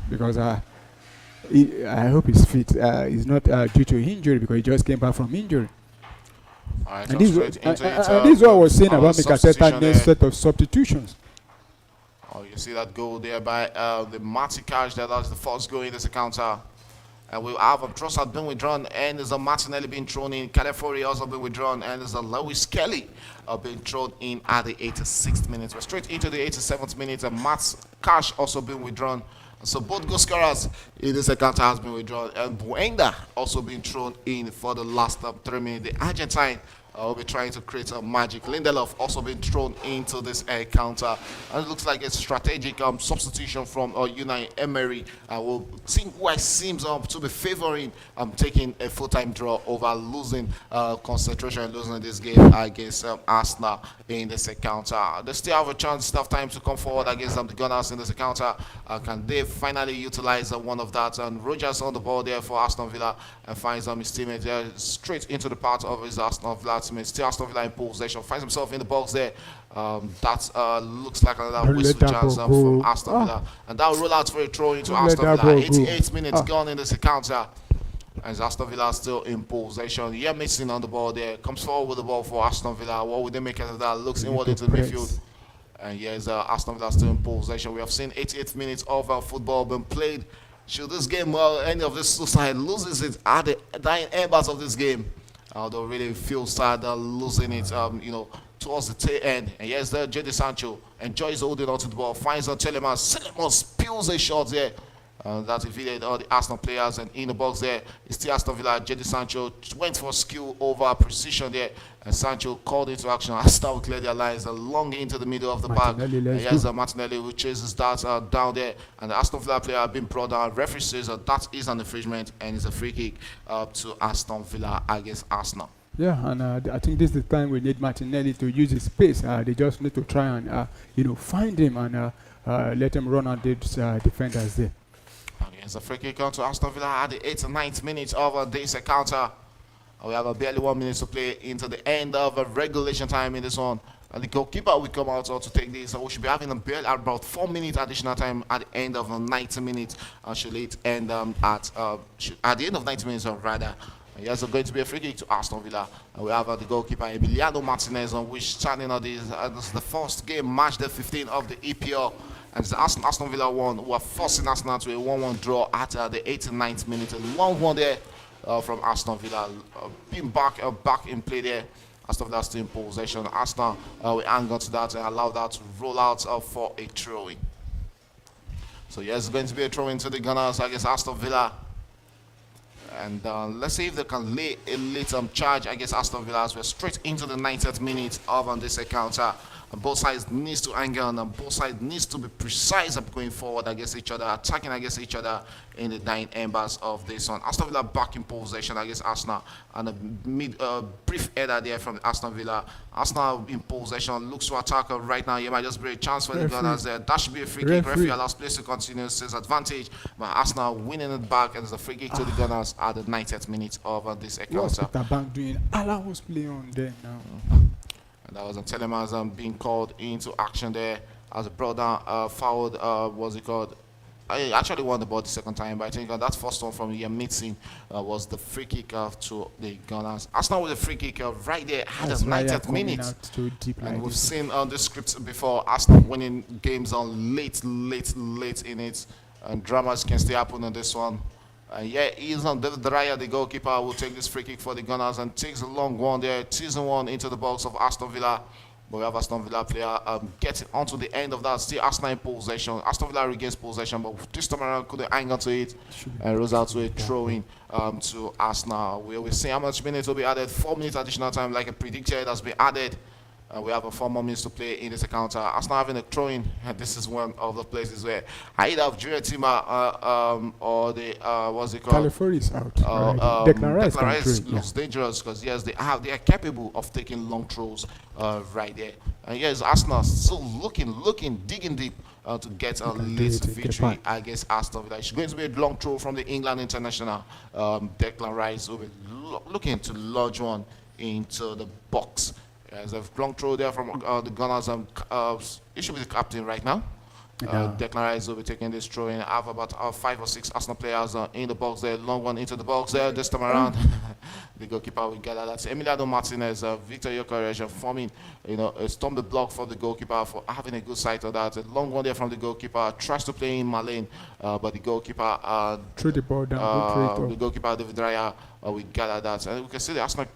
because I hope he's fit. He's not due to injury, because he just came back from injury. Right, and this is what I was saying about Mikel Arteta's next set of substitutions. Oh, you see that goal there by the Marty Cash. That's the first goal in this encounter. And we have Trossard being withdrawn, and there's a Martinelli being thrown in. Calafori also being withdrawn, and there's a Lewis Kelly being thrown in at the 86th minute. We're straight into the 87th minute, and Matt Cash also being withdrawn. So both goal scorers in this encounter has been withdrawn, and Buenda also being thrown in for the last 3 minutes. The Argentine will be trying to create a magic. Lindelof also been thrown into this counter, and it looks like a strategic substitution from Unai Emery. We'll see who I seems to be favoring taking a full-time draw over losing concentration, losing this game against Arsenal in this encounter. They still have a chance, still have time to come forward against the Gunners in this encounter. Can they finally utilize one of that? And Rogers on the ball there for Aston Villa and finds his teammate there straight into the path of his Aston Villa teammate. Still Aston Villa in possession, finds himself in the box there. That looks like another whistle chance from Aston Villa, and that will roll out for a throw into Aston Villa. 88 minutes gone in this encounter, as Aston Villa still in possession. Yeah, missing on the ball there, comes forward with the ball for Aston Villa. What would they make out of that? Looks inward into the midfield, and yes, Aston Villa still in possession. We have seen 88 minutes of football being played. Should this game, any of this side loses it at the dying embers of this game, they'll really feel sad losing it, towards the tail end. And yes, there, Jadon Sancho enjoys holding onto the ball, finds Telemans. Telemans spills a shot there. That evaded all the Arsenal players, and in the box there, it's still Aston Villa. Jadon Sancho went for skill over precision there, and Sancho called into action. Arsenal will clear their lines long into the middle of the park. Yes, Martinelli who chases that down there, and the Aston Villa player being brought down. Referee says that is an infringement, and it's a free kick to Aston Villa against Arsenal. Yeah, and I think this is the time we need Martinelli to use his space. They just need to try and find him and let him run on the defenders there. It's a free kick on to Aston Villa at the 8th and 9th minute of this encounter. We have barely 1 minute to play into the end of regulation time in this one. And the goalkeeper will come out to take this. So we should be having about 4 minutes additional time at the end of 90 minutes. Should it end at the end of 90 minutes, rather. Yes, it's going to be a free kick to Aston Villa. We have the goalkeeper Emiliano Martinez, which standing on this. This is the first game, match day 15 of the EPL. And it's the Aston Villa one who are forcing Arsenal to a 1-1 draw at the 8th and 9th minute. A long one there from Aston Villa. Being back in play there. Aston Villa still in possession. Arsenal will hang on to that and allow that to roll out for a throw-in. So yes, it's going to be a throw-in to the Gunners against Aston Villa. And let's see if they can lay a late charge against Aston Villa as we're straight into the 90th minute of this encounter. And both sides needs to angle on, and both sides needs to be precise of going forward against each other, attacking against each other in the dying embers of this one. Aston Villa back in possession against Arsenal, and a brief header there from Aston Villa. Arsenal in possession, looks to attack right now. You might just be a chance for the Gunners there. That should be a free kick. Referee allows place to continue, says advantage, but Arsenal winning it back, and it's a free kick to the Gunners at the 90th minute of this encounter. What's Peter Bank doing? Allah was playing on there now. And that was Telemans being called into action there as a brother fouled, what's it called? I actually won the ball the second time, but I think that first one from Yamitsin was the free kick to the Gunners. Arsenal with a free kick right there at the 90th minute. And we've seen on the scripts before, Arsenal winning games on late in it. And dramas can still happen on this one. Yeah, he's on David Raya, the goalkeeper, will take this free kick for the Gunners and takes a long one there, teasing one into the box of Aston Villa. But we have Aston Villa player getting onto the end of that. Still Arsenal in possession. Aston Villa regains possession, but this time around couldn't hang on to it and rolls out to a throw-in to Arsenal. We'll see how much minutes will be added. 4 minutes additional time, like a predicted, has been added. We have 4 more minutes to play in this encounter. Arsenal having a throw-in, and this is one of the places where I either have Jure Tima or the what's it called? California is out. Declan Rice looks dangerous because yes, they are capable of taking long throws right there. And yes, Arsenal still looking, digging deep to get a late victory against Aston Villa. It's going to be a long throw from the England international. Declan Rice will be looking to lodge one into the box. There's a long throw there from the Gunners. He should be the captain right now. Declan Rice will be taking this throw in. I have about 5 or 6 Arsenal players in the box there. Long one into the box there this time around. The goalkeeper will gather. That's Emiliano Martinez, Victor Gyökeres forming, a stumble block for the goalkeeper for having a good sight of that. A long one there from the goalkeeper. Tries to play in Malane, but the goalkeeper threw the ball down. The goalkeeper David Raya will gather that. And we can see the Arsenal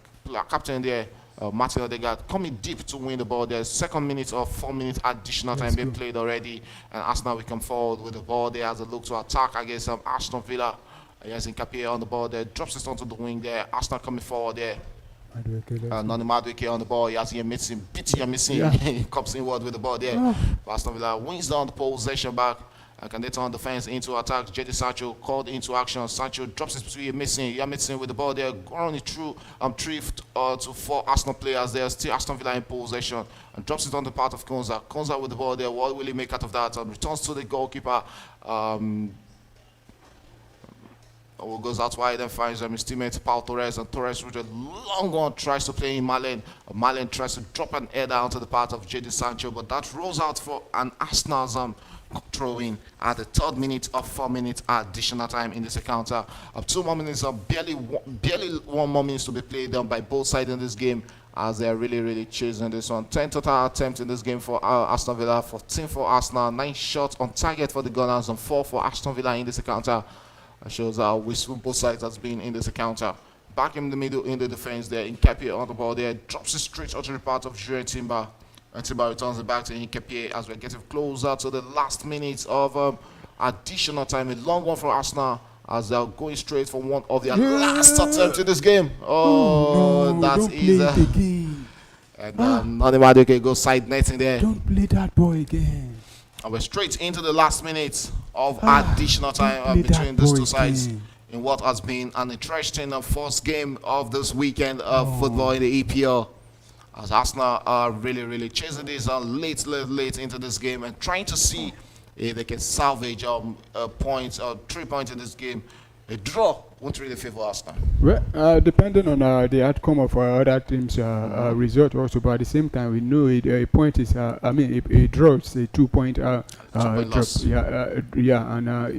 captain there. Martin Odegaard coming deep to win the ball. There's 2nd minute of 4 minutes additional time being played already, and Arsenal will come forward with the ball there as a look to attack against Aston Villa. Yes, Nkapie on the ball there, drops it onto the wing there. Arsenal coming forward there. Nani Madueke on the ball. He has here missing. Pity missing. Yeah. He comes inward with the ball there. Aston Villa wins down the possession back. Can they turn defense into attack? Jadon Sancho called into action. Sancho drops his between missing. Missing with the ball there. Running through 3 to 4 Arsenal players there. Still Aston Villa in possession. And drops it on the part of Konza. Konza with the ball there. What will he make out of that? Returns to the goalkeeper. Goes out wide and finds his teammate Pau Torres, and Torres with a long one tries to play in Malen. Malen tries to drop an header onto the part of Jadon Sancho, but that rolls out for an Arsenal's throw-in at the 3rd minute of 4 minutes additional time in this encounter. 2 more minutes of barely 1 more minutes to be played by both sides in this game, as they are really chasing this one. 10 total attempts in this game for Aston Villa, 14 for Arsenal, 9 shots on target for the Gunners, and 4 for Aston Villa in this encounter. Shows how wasteful both sides has been in this encounter. Back in the middle in the defense there, Nketiah on the ball there, drops it straight onto the part of Jurgen Timber. And Timber returns it back to Nketiah as we're getting closer to the last minutes of additional time. A long one for Arsenal as they're going straight for one of their last attempts in this game. No, that don't is play it again. And Nani Madueke goes side netting there. Don't play that boy again. And we're straight into the last minutes of additional time between these two sides in what has been an interesting first game of this weekend of football in the EPL. As Arsenal are really chasing this late into this game and trying to see if they can salvage points or 3 points in this game. A draw won't really favor Arsenal. Well, depending on the outcome of other teams' result also, but at the same time, we know a point is, a draw is a 2-point drop. Loss.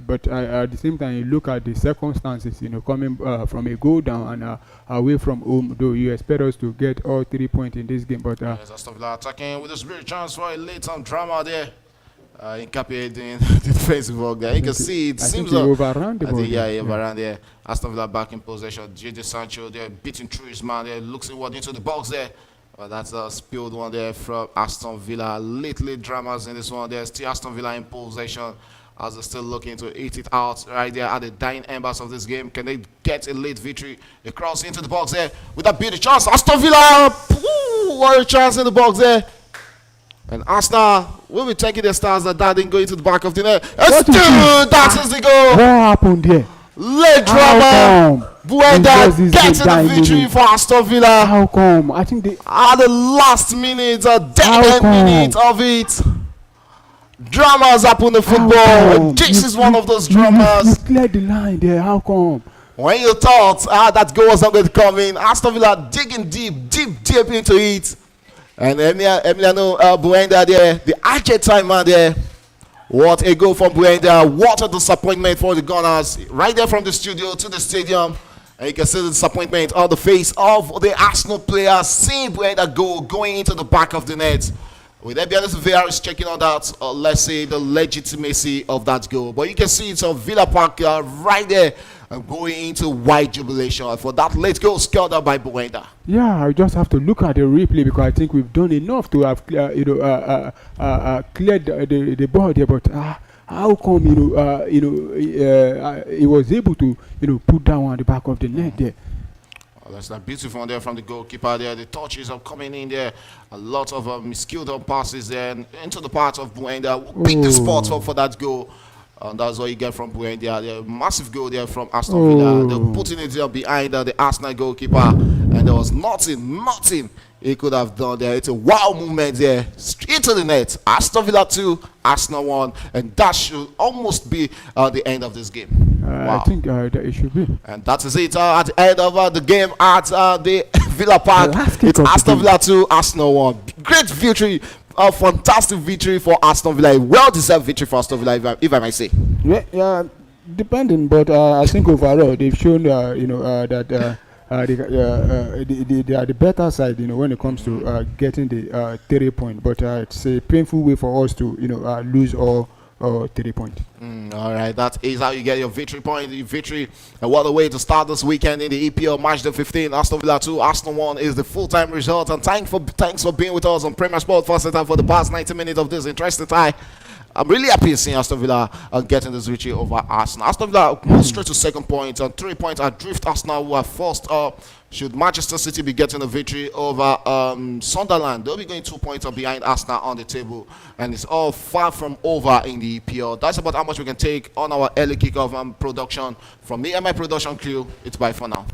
But at the same time, you look at the circumstances, coming from a go down and away from home, though you expect us to get all 3 points in this game. But Aston Villa attacking with a spirit chance for a late drama there. Nketiah doing the defensive work there. You can see it seems like overran the ball. overran there. Aston Villa back in possession. Jadon Sancho there beating through his man there, looks inward into the box there. That's a spilled one there from Aston Villa. Late dramas in this one there. Still Aston Villa in possession as they're still looking to eat it out right there at the dying embers of this game. Can they get a late victory? They cross into the box there. Would that be the chance? Aston Villa! What a chance in the box there. And Arsenal will be taking their stars that didn't go into the back of the net. That is the goal. What happened there? Late drama. Buenda gets the victory for Aston Villa. How come? I think they at the last minute, a dead minute of it. Dramas happen in football. This is one of those dramas. You cleared the line there. How come? When you thought that goal was not going to come in, Aston Villa digging deep into it. And Emiliano Buenda there, the Argentine man there. What a goal from Buenda. What a disappointment for the Gunners. Right there from the studio to the stadium. And you can see the disappointment on the face of the Arsenal players seeing Buenda going into the back of the net. With Ebianis VR is checking on that, let's say, the legitimacy of that goal. But you can see it's on Villa Park right there. Going into wide jubilation for that late goal scored by Buenda. Yeah, I just have to look at the replay because I think we've done enough to have cleared the ball there. But how come he was able to put that one at the back of the net there? That's that beautiful one there from the goalkeeper there. The touches are coming in there. A lot of miscued passes there and into the part of Buenda. Pick the spot for that goal. And that's what you get from Buendia. The massive goal there from Aston Villa. They're putting it there behind the Arsenal goalkeeper. And there was nothing he could have done there. It's a wow movement there. Straight to the net. Aston Villa 2, Arsenal 1. And that should almost be the end of this game. Wow. I think that it should be. And that is it at the end of the game at the Villa Park. It's Aston Villa 2, Arsenal 1. Great victory. A fantastic victory for Aston Villa. A well-deserved victory for Aston Villa, if I might say. Yeah, depending, but I think overall they've shown, that they are the better side, when it comes to getting the 3 point. But it's a painful way for us to, lose all 3 points. All right, that is how you get your victory point. Your victory, and what a way to start this weekend in the EPL match day 15. Aston Villa 2, Arsenal 1 is the full-time result. And thanks for being with us on Premier Sport First Center for the past 90 minutes of this interesting tie. I'm really happy seeing Aston Villa getting this victory over Arsenal. Aston Villa move straight to second point and 3 points adrift Arsenal, who are first. Should Manchester City be getting a victory over Sunderland, they'll be going 2 points behind Arsenal on the table, and it's all far from over in the EPL. That's about how much we can take on our early kickoff production. From me and my production crew, it's bye for now.